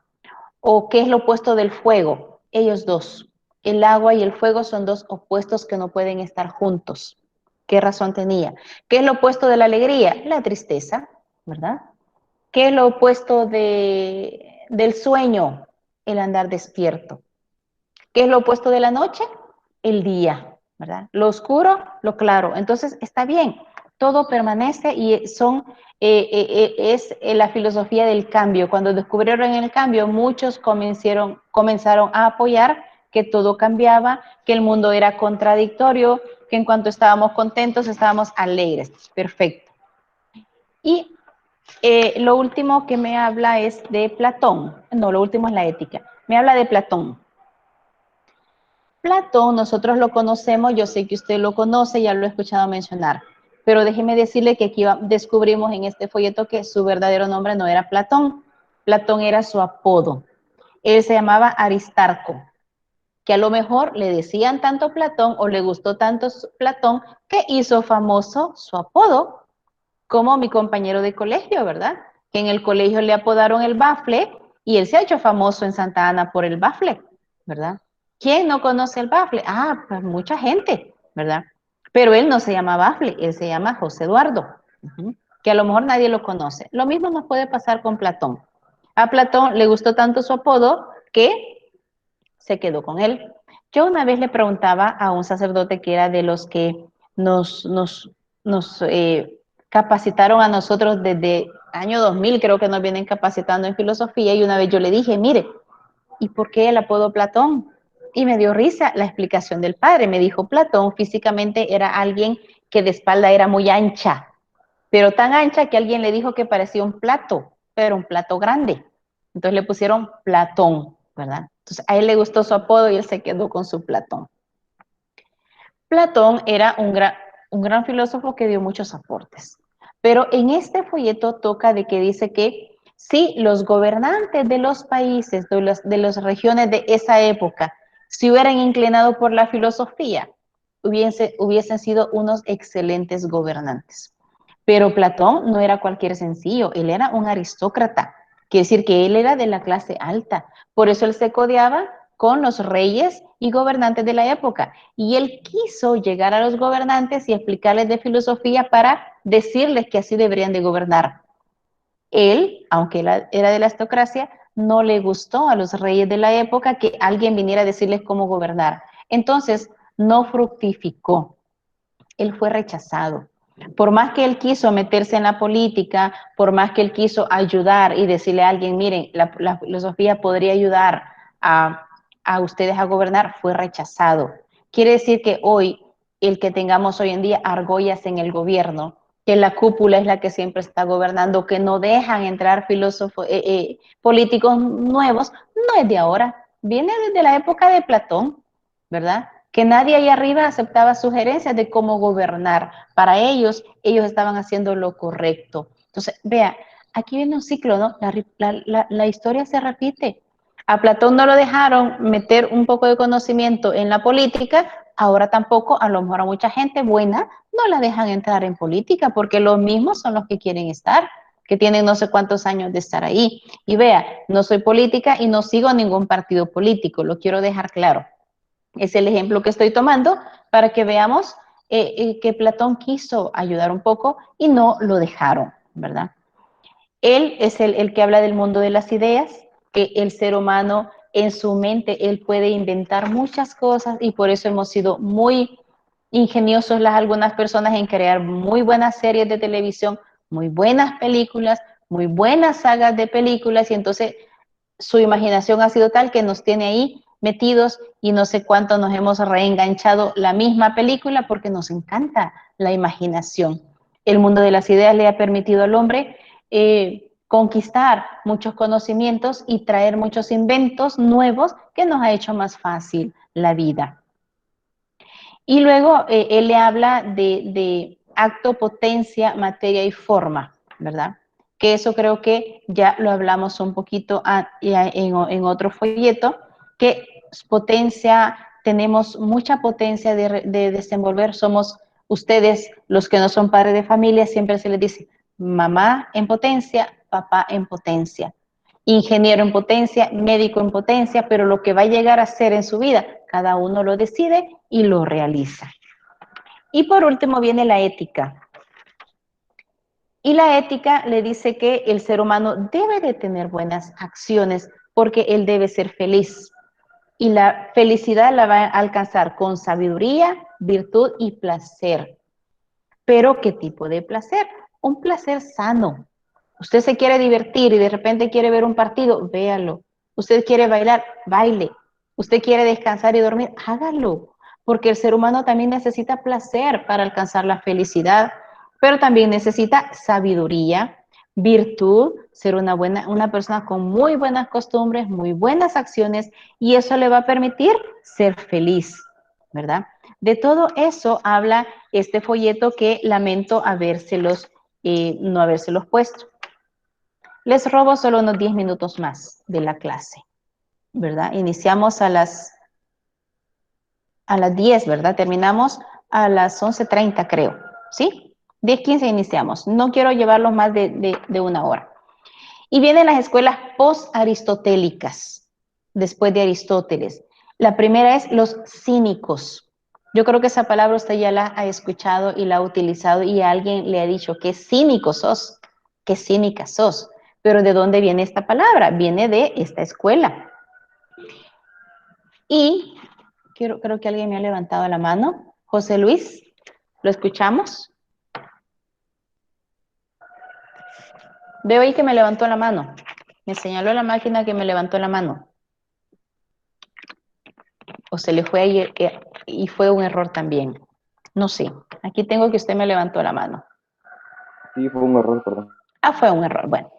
¿O qué es lo opuesto del fuego? Ellos dos. El agua y el fuego son dos opuestos que no pueden estar juntos. ¿Qué razón tenía? ¿Qué es lo opuesto de la alegría? La tristeza, ¿verdad? ¿Qué es lo opuesto del sueño? El andar despierto. ¿Qué es lo opuesto de la noche? El día, ¿verdad? Lo oscuro, lo claro. Entonces, está bien, todo permanece y es la filosofía del cambio. Cuando descubrieron el cambio, muchos comenzaron a apoyar que todo cambiaba, que el mundo era contradictorio, que en cuanto estábamos contentos, estábamos alegres. Perfecto. Y lo último que me habla es de Platón. No, lo último es la ética. Me habla de Platón. Platón, nosotros lo conocemos, yo sé que usted lo conoce, ya lo he escuchado mencionar, pero déjeme decirle que aquí descubrimos en este folleto que su verdadero nombre no era Platón. Platón era su apodo. Él se llamaba Aristarco. que a lo mejor le decían tanto Platón o le gustó tanto Platón que hizo famoso su apodo, como mi compañero de colegio, ¿verdad? Que en el colegio le apodaron el bafle y él se ha hecho famoso en Santa Ana por el bafle, ¿verdad? ¿Quién no conoce el bafle? Ah, pues mucha gente, ¿verdad? Pero él no se llama bafle, él se llama José Eduardo, que a lo mejor nadie lo conoce. Lo mismo nos puede pasar con Platón. A Platón le gustó tanto su apodo que se quedó con él. Yo una vez le preguntaba a un sacerdote que era de los que nos capacitaron a nosotros desde año 2000, creo que nos vienen capacitando en filosofía, y una vez yo le dije, mire, ¿y por qué el apodo Platón? Y me dio risa la explicación del padre. Me dijo, Platón físicamente era alguien que de espalda era muy ancha, pero tan ancha que alguien le dijo que parecía un plato, pero un plato grande. Entonces le pusieron Platón, ¿verdad? Entonces a él le gustó su apodo y él se quedó con su Platón. Platón era un gran filósofo que dio muchos aportes, pero en este folleto toca de que dice que si los gobernantes de los países, de las regiones de esa época, se hubieran inclinado por la filosofía, hubiesen sido unos excelentes gobernantes. Pero Platón no era cualquier sencillo, él era un aristócrata, quiere decir que él era de la clase alta, por eso él se codeaba con los reyes y gobernantes de la época, y él quiso llegar a los gobernantes y explicarles de filosofía para decirles que así deberían de gobernar. Él, aunque era de la aristocracia, no le gustó a los reyes de la época que alguien viniera a decirles cómo gobernar. Entonces, no fructificó. Él fue rechazado. Por más que él quiso meterse en la política, por más que él quiso ayudar y decirle a alguien, miren, la filosofía podría ayudar a ustedes a gobernar, fue rechazado. Quiere decir que hoy, el que tengamos hoy en día argollas en el gobierno, que la cúpula es la que siempre está gobernando, que no dejan entrar filósofos, políticos nuevos, no es de ahora, viene desde la época de Platón, ¿verdad? Que nadie ahí arriba aceptaba sugerencias de cómo gobernar. Para ellos estaban haciendo lo correcto. Entonces, vea, aquí viene un ciclo, ¿no? La historia se repite. A Platón no lo dejaron meter un poco de conocimiento en la política, ahora tampoco, a lo mejor a mucha gente buena, no la dejan entrar en política, porque los mismos son los que quieren estar, que tienen no sé cuántos años de estar ahí. Y vea, no soy política y no sigo ningún partido político, lo quiero dejar claro. Es el ejemplo que estoy tomando para que veamos que Platón quiso ayudar un poco y no lo dejaron, ¿verdad? Él es el que habla del mundo de las ideas, que el ser humano en su mente, él puede inventar muchas cosas y por eso hemos sido muy ingeniosos algunas personas en crear muy buenas series de televisión, muy buenas películas, muy buenas sagas de películas y entonces su imaginación ha sido tal que nos tiene ahí metidos y no sé cuánto nos hemos reenganchado la misma película porque nos encanta la imaginación. El mundo de las ideas le ha permitido al hombre conquistar muchos conocimientos y traer muchos inventos nuevos que nos ha hecho más fácil la vida. Y luego él le habla de acto, potencia, materia y forma, ¿verdad? Que eso creo que ya lo hablamos un poquito en otro folleto, que potencia, tenemos mucha potencia de desenvolver, somos ustedes los que no son padres de familia, siempre se les dice mamá en potencia, papá en potencia, ingeniero en potencia, médico en potencia, pero lo que va a llegar a ser en su vida, cada uno lo decide y lo realiza. Y por último viene la ética. Y la ética le dice que el ser humano debe de tener buenas acciones porque él debe ser feliz. Y la felicidad la va a alcanzar con sabiduría, virtud y placer. Pero ¿qué tipo de placer? Un placer sano. Usted se quiere divertir y de repente quiere ver un partido, véalo. Usted quiere bailar, baile. Usted quiere descansar y dormir, hágalo. Porque el ser humano también necesita placer para alcanzar la felicidad, pero también necesita sabiduría, virtud, ser una persona con muy buenas costumbres, muy buenas acciones, y eso le va a permitir ser feliz, ¿verdad? De todo eso habla este folleto que lamento no habérselos puesto. Les robo solo unos 10 minutos más de la clase, ¿verdad? Iniciamos a las a las 10, ¿verdad? Terminamos a las 11:30, creo, ¿sí? 10:15 iniciamos. No quiero llevarlos más de una hora. Y vienen las escuelas post-aristotélicas, después de Aristóteles. La primera es los cínicos. Yo creo que esa palabra usted ya la ha escuchado y la ha utilizado y alguien le ha dicho, qué cínico sos, qué cínica sos. Pero ¿de dónde viene esta palabra? Viene de esta escuela. Y creo que alguien me ha levantado la mano. José Luis, ¿lo escuchamos? Veo ahí que me levantó la mano. Me señaló la máquina que me levantó la mano. O se le fue ahí y fue un error también. No sé. Aquí tengo que usted me levantó la mano. Sí, fue un error, perdón. Ah, fue un error. Bueno.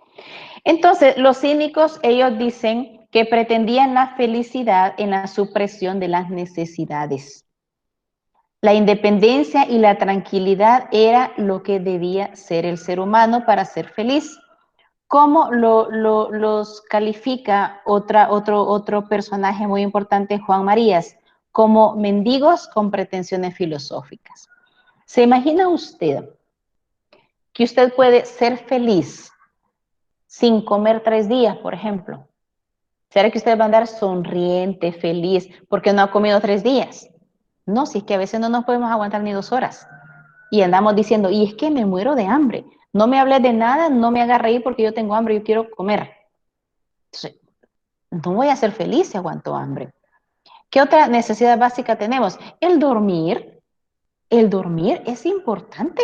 Entonces, los cínicos, ellos dicen que pretendían la felicidad en la supresión de las necesidades. La independencia y la tranquilidad era lo que debía ser el ser humano para ser feliz. ¿Cómo los califica otro personaje muy importante, Juan Marías? Como mendigos con pretensiones filosóficas. ¿Se imagina usted que usted puede ser feliz sin comer 3 días, por ejemplo? ¿Será que usted va a andar sonriente, feliz, porque no ha comido 3 días? No, si es que a veces no nos podemos aguantar ni 2 horas. Y andamos diciendo, y es que me muero de hambre. No me hables de nada, no me hagas reír porque yo tengo hambre, yo quiero comer. Entonces, no voy a ser feliz si aguanto hambre. ¿Qué otra necesidad básica tenemos? El dormir. El dormir es importante.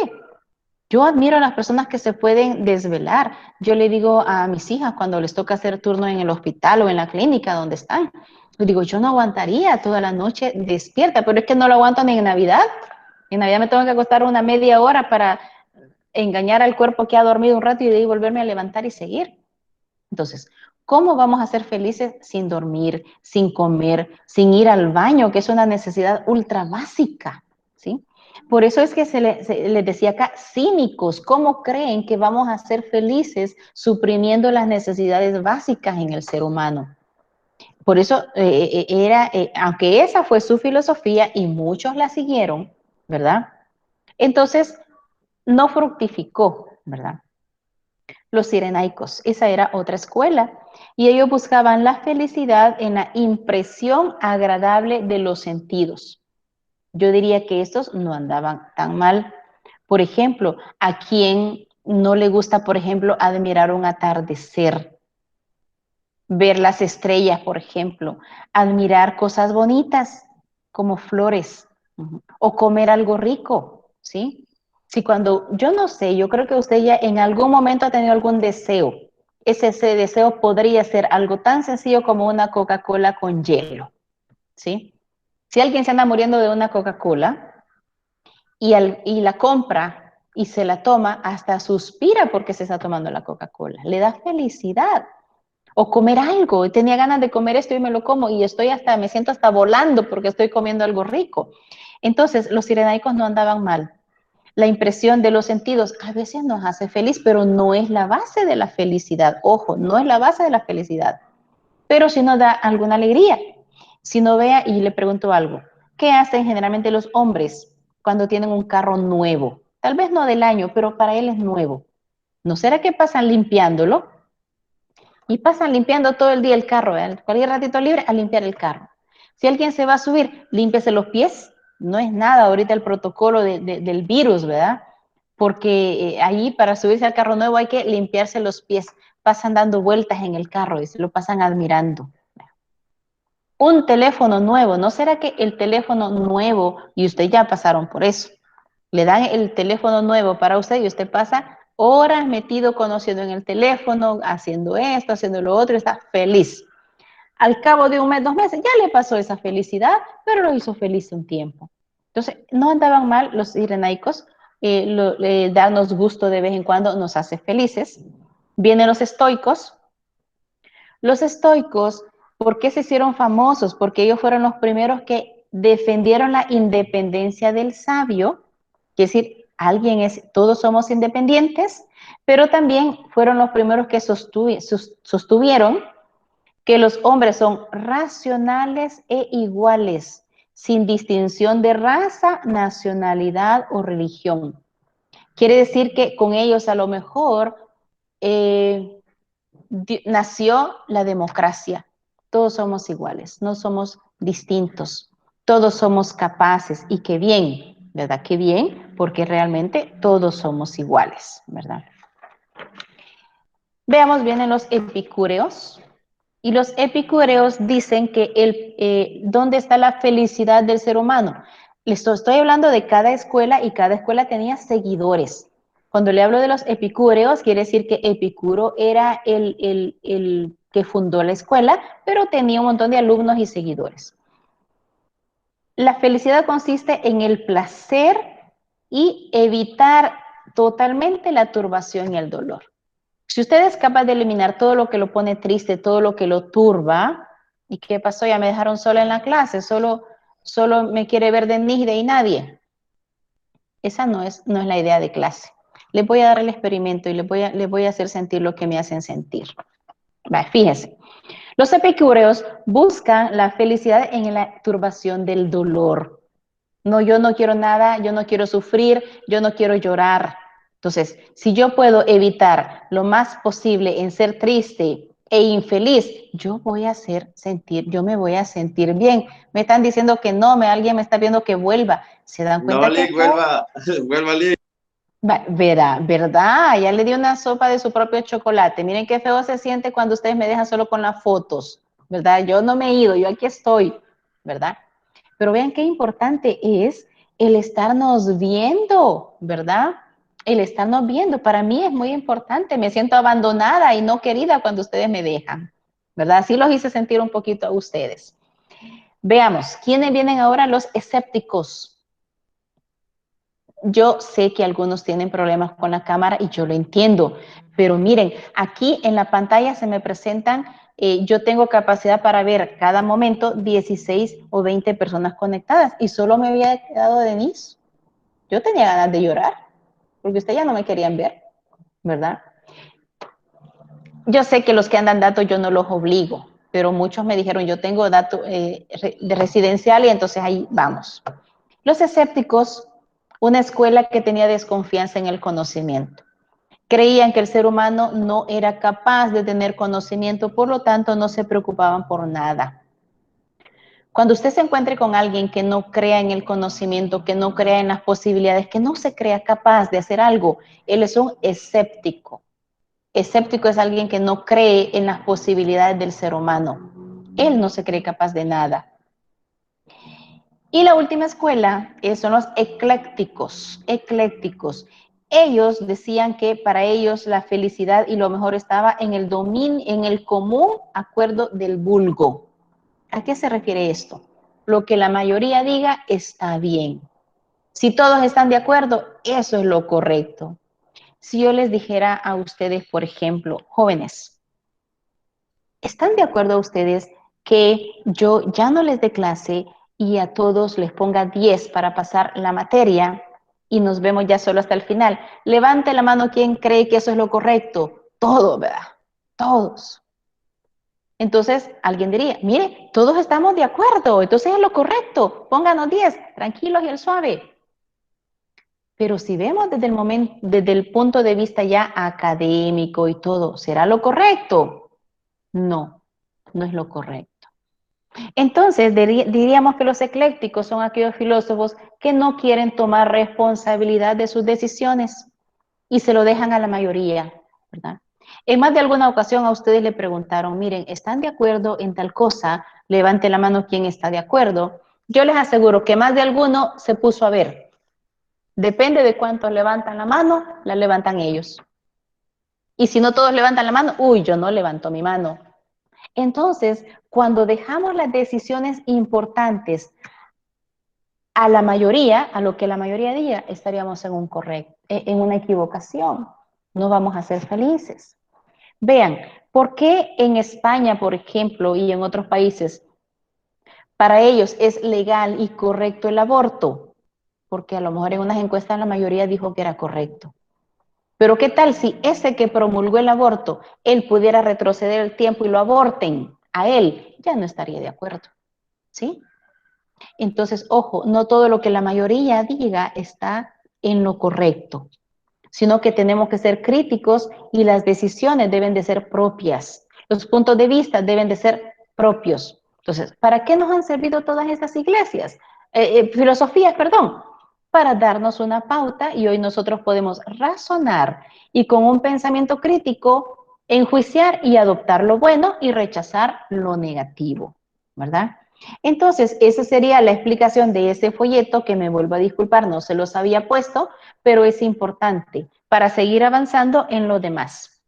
Yo admiro a las personas que se pueden desvelar. Yo le digo a mis hijas cuando les toca hacer turno en el hospital o en la clínica donde están, les digo, yo no aguantaría toda la noche despierta, pero es que no lo aguanto ni en Navidad. En Navidad me tengo que acostar una media hora para engañar al cuerpo que ha dormido un rato y de ahí volverme a levantar y seguir. Entonces, ¿cómo vamos a ser felices sin dormir, sin comer, sin ir al baño, que es una necesidad ultra básica? ¿Sí? Por eso es que se les decía acá, cínicos, ¿cómo creen que vamos a ser felices suprimiendo las necesidades básicas en el ser humano? Por eso aunque esa fue su filosofía y muchos la siguieron, ¿verdad? Entonces, no fructificó, ¿verdad? Los cirenaicos, esa era otra escuela, y ellos buscaban la felicidad en la impresión agradable de los sentidos. Yo diría que estos no andaban tan mal. Por ejemplo, ¿a quién no le gusta, por ejemplo, admirar un atardecer? Ver las estrellas, por ejemplo, admirar cosas bonitas como flores, o comer algo rico, ¿sí? Si cuando, yo no sé, yo creo que usted ya en algún momento ha tenido algún deseo. Ese deseo podría ser algo tan sencillo como una Coca-Cola con hielo, ¿sí? Si alguien se anda muriendo de una Coca-Cola y la compra y se la toma, hasta suspira porque se está tomando la Coca-Cola. Le da felicidad. O comer algo, tenía ganas de comer esto y me lo como y me siento hasta volando porque estoy comiendo algo rico. Entonces, los cirenaicos no andaban mal. La impresión de los sentidos a veces nos hace feliz, pero no es la base de la felicidad. Ojo, no es la base de la felicidad, pero sí nos da alguna alegría. Si no vea y le pregunto algo, ¿qué hacen generalmente los hombres cuando tienen un carro nuevo? Tal vez no del año, pero para él es nuevo. ¿No será que pasan limpiándolo? Y pasan limpiando todo el día el carro, ¿verdad? Cualquier ratito libre a limpiar el carro. Si alguien se va a subir, límpiese los pies. No es nada ahorita el protocolo del virus, ¿verdad? Porque ahí para subirse al carro nuevo hay que limpiarse los pies. Pasan dando vueltas en el carro y se lo pasan admirando. Un teléfono nuevo, ¿no será que el teléfono nuevo, y usted ya pasaron por eso, le dan el teléfono nuevo para usted y usted pasa horas metido conociendo en el teléfono, haciendo esto, haciendo lo otro, está feliz. Al cabo de 1 mes, 2 meses, ya le pasó esa felicidad, pero lo hizo feliz un tiempo. Entonces, no andaban mal los cirenaicos, darnos gusto de vez en cuando nos hace felices. Vienen los estoicos. Los estoicos, ¿por qué se hicieron famosos? Porque ellos fueron los primeros que defendieron la independencia del sabio, es decir, todos somos independientes, pero también fueron los primeros que sostuvieron que los hombres son racionales e iguales. sin distinción de raza, nacionalidad o religión. Quiere decir que con ellos a lo mejor nació la democracia. Todos somos iguales, no somos distintos. Todos somos capaces y qué bien, ¿verdad? Qué bien, porque realmente todos somos iguales, ¿verdad? Veamos bien en los epicúreos. Y los epicúreos dicen que ¿dónde está la felicidad del ser humano? Les estoy hablando de cada escuela y cada escuela tenía seguidores. Cuando le hablo de los epicúreos, quiere decir que Epicuro era el que fundó la escuela, pero tenía un montón de alumnos y seguidores. La felicidad consiste en el placer y evitar totalmente la turbación y el dolor. Si usted es capaz de eliminar todo lo que lo pone triste, todo lo que lo turba, ¿y qué pasó? Ya me dejaron sola en la clase, solo me quiere ver de nígida y nadie. Esa no es la idea de clase. Les voy a dar el experimento y les voy a hacer sentir lo que me hacen sentir. Fíjense, los epicúreos buscan la felicidad en la turbación del dolor. No, yo no quiero nada, yo no quiero sufrir, yo no quiero llorar. Entonces, si yo puedo evitar lo más posible en ser triste e infeliz, yo me voy a sentir bien. Me están diciendo que no, alguien me está viendo que vuelva. ¿Se dan cuenta? No, Lick, vuelva, Lick. Verá, ¿verdad? Ya le di una sopa de su propio chocolate. Miren qué feo se siente cuando ustedes me dejan solo con las fotos, ¿verdad? Yo no me he ido, yo aquí estoy, ¿verdad? Pero vean qué importante es el estarnos viendo, ¿verdad? El estarnos viendo. Para mí es muy importante. Me siento abandonada y no querida cuando ustedes me dejan, ¿verdad? Así los hice sentir un poquito a ustedes. Veamos, ¿quiénes vienen ahora? Los escépticos. Yo sé que algunos tienen problemas con la cámara y yo lo entiendo, pero miren, aquí en la pantalla se me presentan, yo tengo capacidad para ver cada momento 16 o 20 personas conectadas y solo me había quedado Denise. Yo tenía ganas de llorar porque ustedes ya no me querían ver, ¿verdad? Yo sé que los que andan datos yo no los obligo, pero muchos me dijeron yo tengo dato de residencial y entonces ahí vamos. Los escépticos, una escuela que tenía desconfianza en el conocimiento. Creían que el ser humano no era capaz de tener conocimiento, por lo tanto no se preocupaban por nada. Cuando usted se encuentre con alguien que no crea en el conocimiento, que no crea en las posibilidades, que no se crea capaz de hacer algo, él es un escéptico. Escéptico es alguien que no cree en las posibilidades del ser humano. Él no se cree capaz de nada. Y la última escuela son los eclécticos. Ellos decían que para ellos la felicidad y lo mejor estaba en el común acuerdo del vulgo. ¿A qué se refiere esto? Lo que la mayoría diga está bien. Si todos están de acuerdo, eso es lo correcto. Si yo les dijera a ustedes, por ejemplo, jóvenes, ¿están de acuerdo ustedes que yo ya no les dé clase y a todos les ponga 10 para pasar la materia y nos vemos ya solo hasta el final? Levante la mano quien cree que eso es lo correcto. Todos, ¿verdad? Todos. Entonces, alguien diría, mire, todos estamos de acuerdo, entonces es lo correcto, pónganos 10, tranquilos y el suave. Pero si vemos desde el punto de vista ya académico y todo, ¿será lo correcto? No, no es lo correcto. Entonces, diríamos que los eclécticos son aquellos filósofos que no quieren tomar responsabilidad de sus decisiones y se lo dejan a la mayoría, ¿verdad? En más de alguna ocasión a ustedes le preguntaron, miren, ¿están de acuerdo en tal cosa? Levante la mano quien está de acuerdo. Yo les aseguro que más de alguno se puso a ver. Depende de cuántos levantan la mano, la levantan ellos. Y si no todos levantan la mano, uy, yo no levanto mi mano. Entonces, cuando dejamos las decisiones importantes a la mayoría, a lo que la mayoría diga, estaríamos en una equivocación. No vamos a ser felices. Vean, ¿por qué en España, por ejemplo, y en otros países, para ellos es legal y correcto el aborto? Porque a lo mejor en unas encuestas la mayoría dijo que era correcto. Pero ¿qué tal si ese que promulgó el aborto, él pudiera retroceder el tiempo y lo aborten a él? Ya no estaría de acuerdo, ¿sí? Entonces, ojo, no todo lo que la mayoría diga está en lo correcto, sino que tenemos que ser críticos y las decisiones deben de ser propias. Los puntos de vista deben de ser propios. Entonces, ¿para qué nos han servido todas estas iglesias? Filosofías, perdón, para darnos una pauta y hoy nosotros podemos razonar y con un pensamiento crítico enjuiciar y adoptar lo bueno y rechazar lo negativo, ¿verdad? Entonces, esa sería la explicación de ese folleto que me vuelvo a disculpar, no se los había puesto, pero es importante para seguir avanzando en lo demás.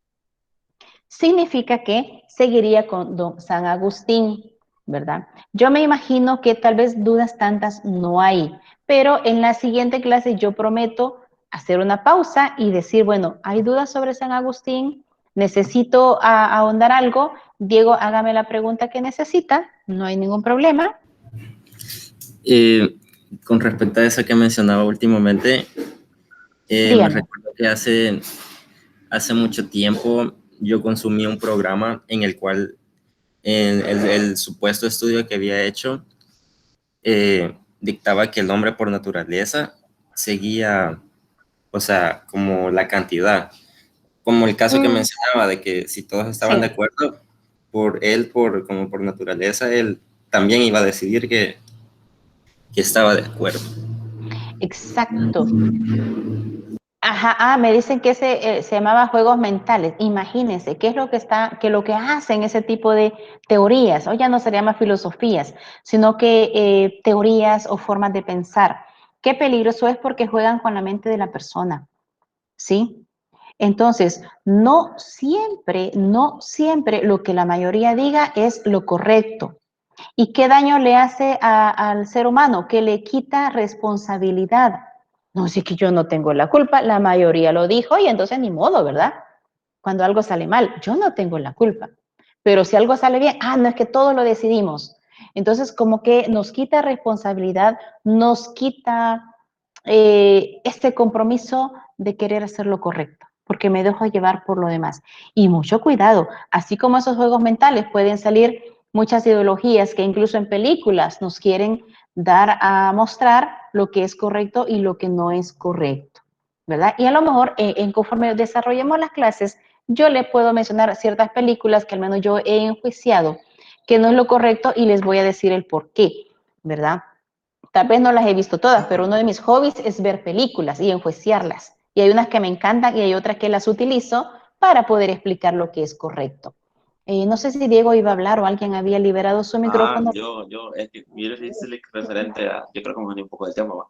Significa que seguiría con don San Agustín, ¿verdad? Yo me imagino que tal vez dudas tantas no hay, pero en la siguiente clase yo prometo hacer una pausa y decir, bueno, ¿hay dudas sobre San Agustín? ¿Necesito ahondar algo? Diego, hágame la pregunta que necesita, no hay ningún problema. Con respecto a eso que mencionaba últimamente, me recuerdo que hace mucho tiempo yo consumí un programa en el cual el supuesto estudio que había hecho dictaba que el hombre por naturaleza seguía, o sea, como la cantidad, como el caso que mencionaba de que si todos estaban de acuerdo, como por naturaleza, él también iba a decidir que estaba de acuerdo. Exacto. Ajá, me dicen que se llamaba juegos mentales. Imagínense, ¿qué es lo que hacen ese tipo de teorías? O ya no se llama filosofías, sino que teorías o formas de pensar. Qué peligroso es porque juegan con la mente de la persona, ¿sí? Entonces, no siempre lo que la mayoría diga es lo correcto. ¿Y qué daño le hace al ser humano? Que le quita responsabilidad. No, sí que yo no tengo la culpa, la mayoría lo dijo y entonces ni modo, ¿verdad? Cuando algo sale mal, yo no tengo la culpa. Pero si algo sale bien, no es que todo lo decidimos. Entonces, como que nos quita responsabilidad, nos quita este compromiso de querer hacer lo correcto, porque me dejo llevar por lo demás. Y mucho cuidado, así como esos juegos mentales pueden salir muchas ideologías que incluso en películas nos quieren dar a mostrar lo que es correcto y lo que no es correcto, ¿verdad? Y a lo mejor conforme desarrollemos las clases, yo le puedo mencionar ciertas películas que al menos yo he enjuiciado que no es lo correcto y les voy a decir el por qué, ¿verdad? Tal vez no las he visto todas, pero uno de mis hobbies es ver películas y enjuiciarlas. Y hay unas que me encantan y hay otras que las utilizo para poder explicar lo que es correcto. No sé si Diego iba a hablar o alguien había liberado su micrófono. Es que mire, fíjese referente a, yo creo que me venía un poco del tema, ¿va?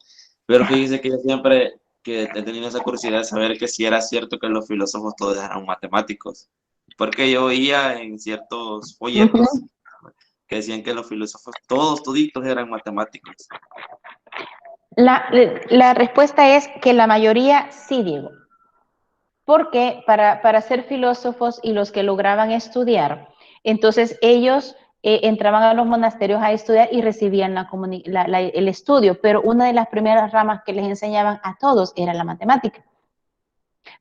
Pero fíjese que yo siempre que he tenido esa curiosidad de saber que si era cierto que los filósofos todos eran matemáticos, porque yo oía en ciertos folletos que decían que los filósofos todos, toditos eran matemáticos. La respuesta es que la mayoría sí, Diego. Porque para ser filósofos y los que lograban estudiar, entonces ellos entraban a los monasterios a estudiar y recibían el estudio, pero una de las primeras ramas que les enseñaban a todos era la matemática.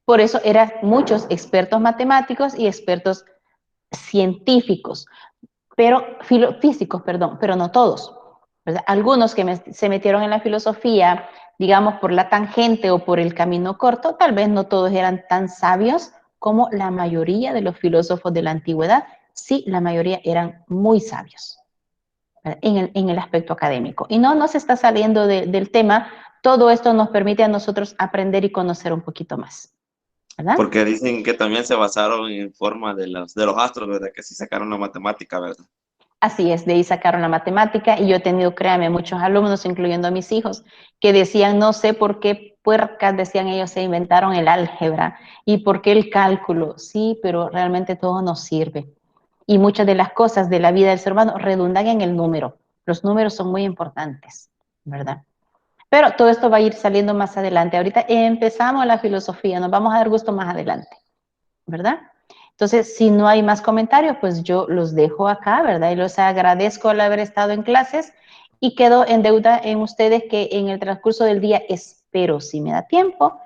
Por eso eran muchos expertos matemáticos y expertos científicos, pero físicos, perdón, pero no todos, ¿verdad? Algunos que se metieron en la filosofía, digamos, por la tangente o por el camino corto, tal vez no todos eran tan sabios como la mayoría de los filósofos de la antigüedad. Sí, la mayoría eran muy sabios en el aspecto académico. Y no se está saliendo del tema. Todo esto nos permite a nosotros aprender y conocer un poquito más, ¿verdad? Porque dicen que también se basaron en forma de los astros, ¿verdad? Que sí sacaron la matemática, ¿verdad? Así es, de ahí sacaron la matemática y yo he tenido, créanme, muchos alumnos, incluyendo a mis hijos, que decían, no sé por qué puercas, decían ellos, se inventaron el álgebra y por qué el cálculo. Sí, pero realmente todo nos sirve. Y muchas de las cosas de la vida del ser humano redundan en el número. Los números son muy importantes, ¿verdad? Pero todo esto va a ir saliendo más adelante. Ahorita empezamos la filosofía, nos vamos a dar gusto más adelante, ¿verdad? Entonces, si no hay más comentarios, pues yo los dejo acá, ¿verdad? Y los agradezco al haber estado en clases y quedo en deuda en ustedes que en el transcurso del día espero, si me da tiempo,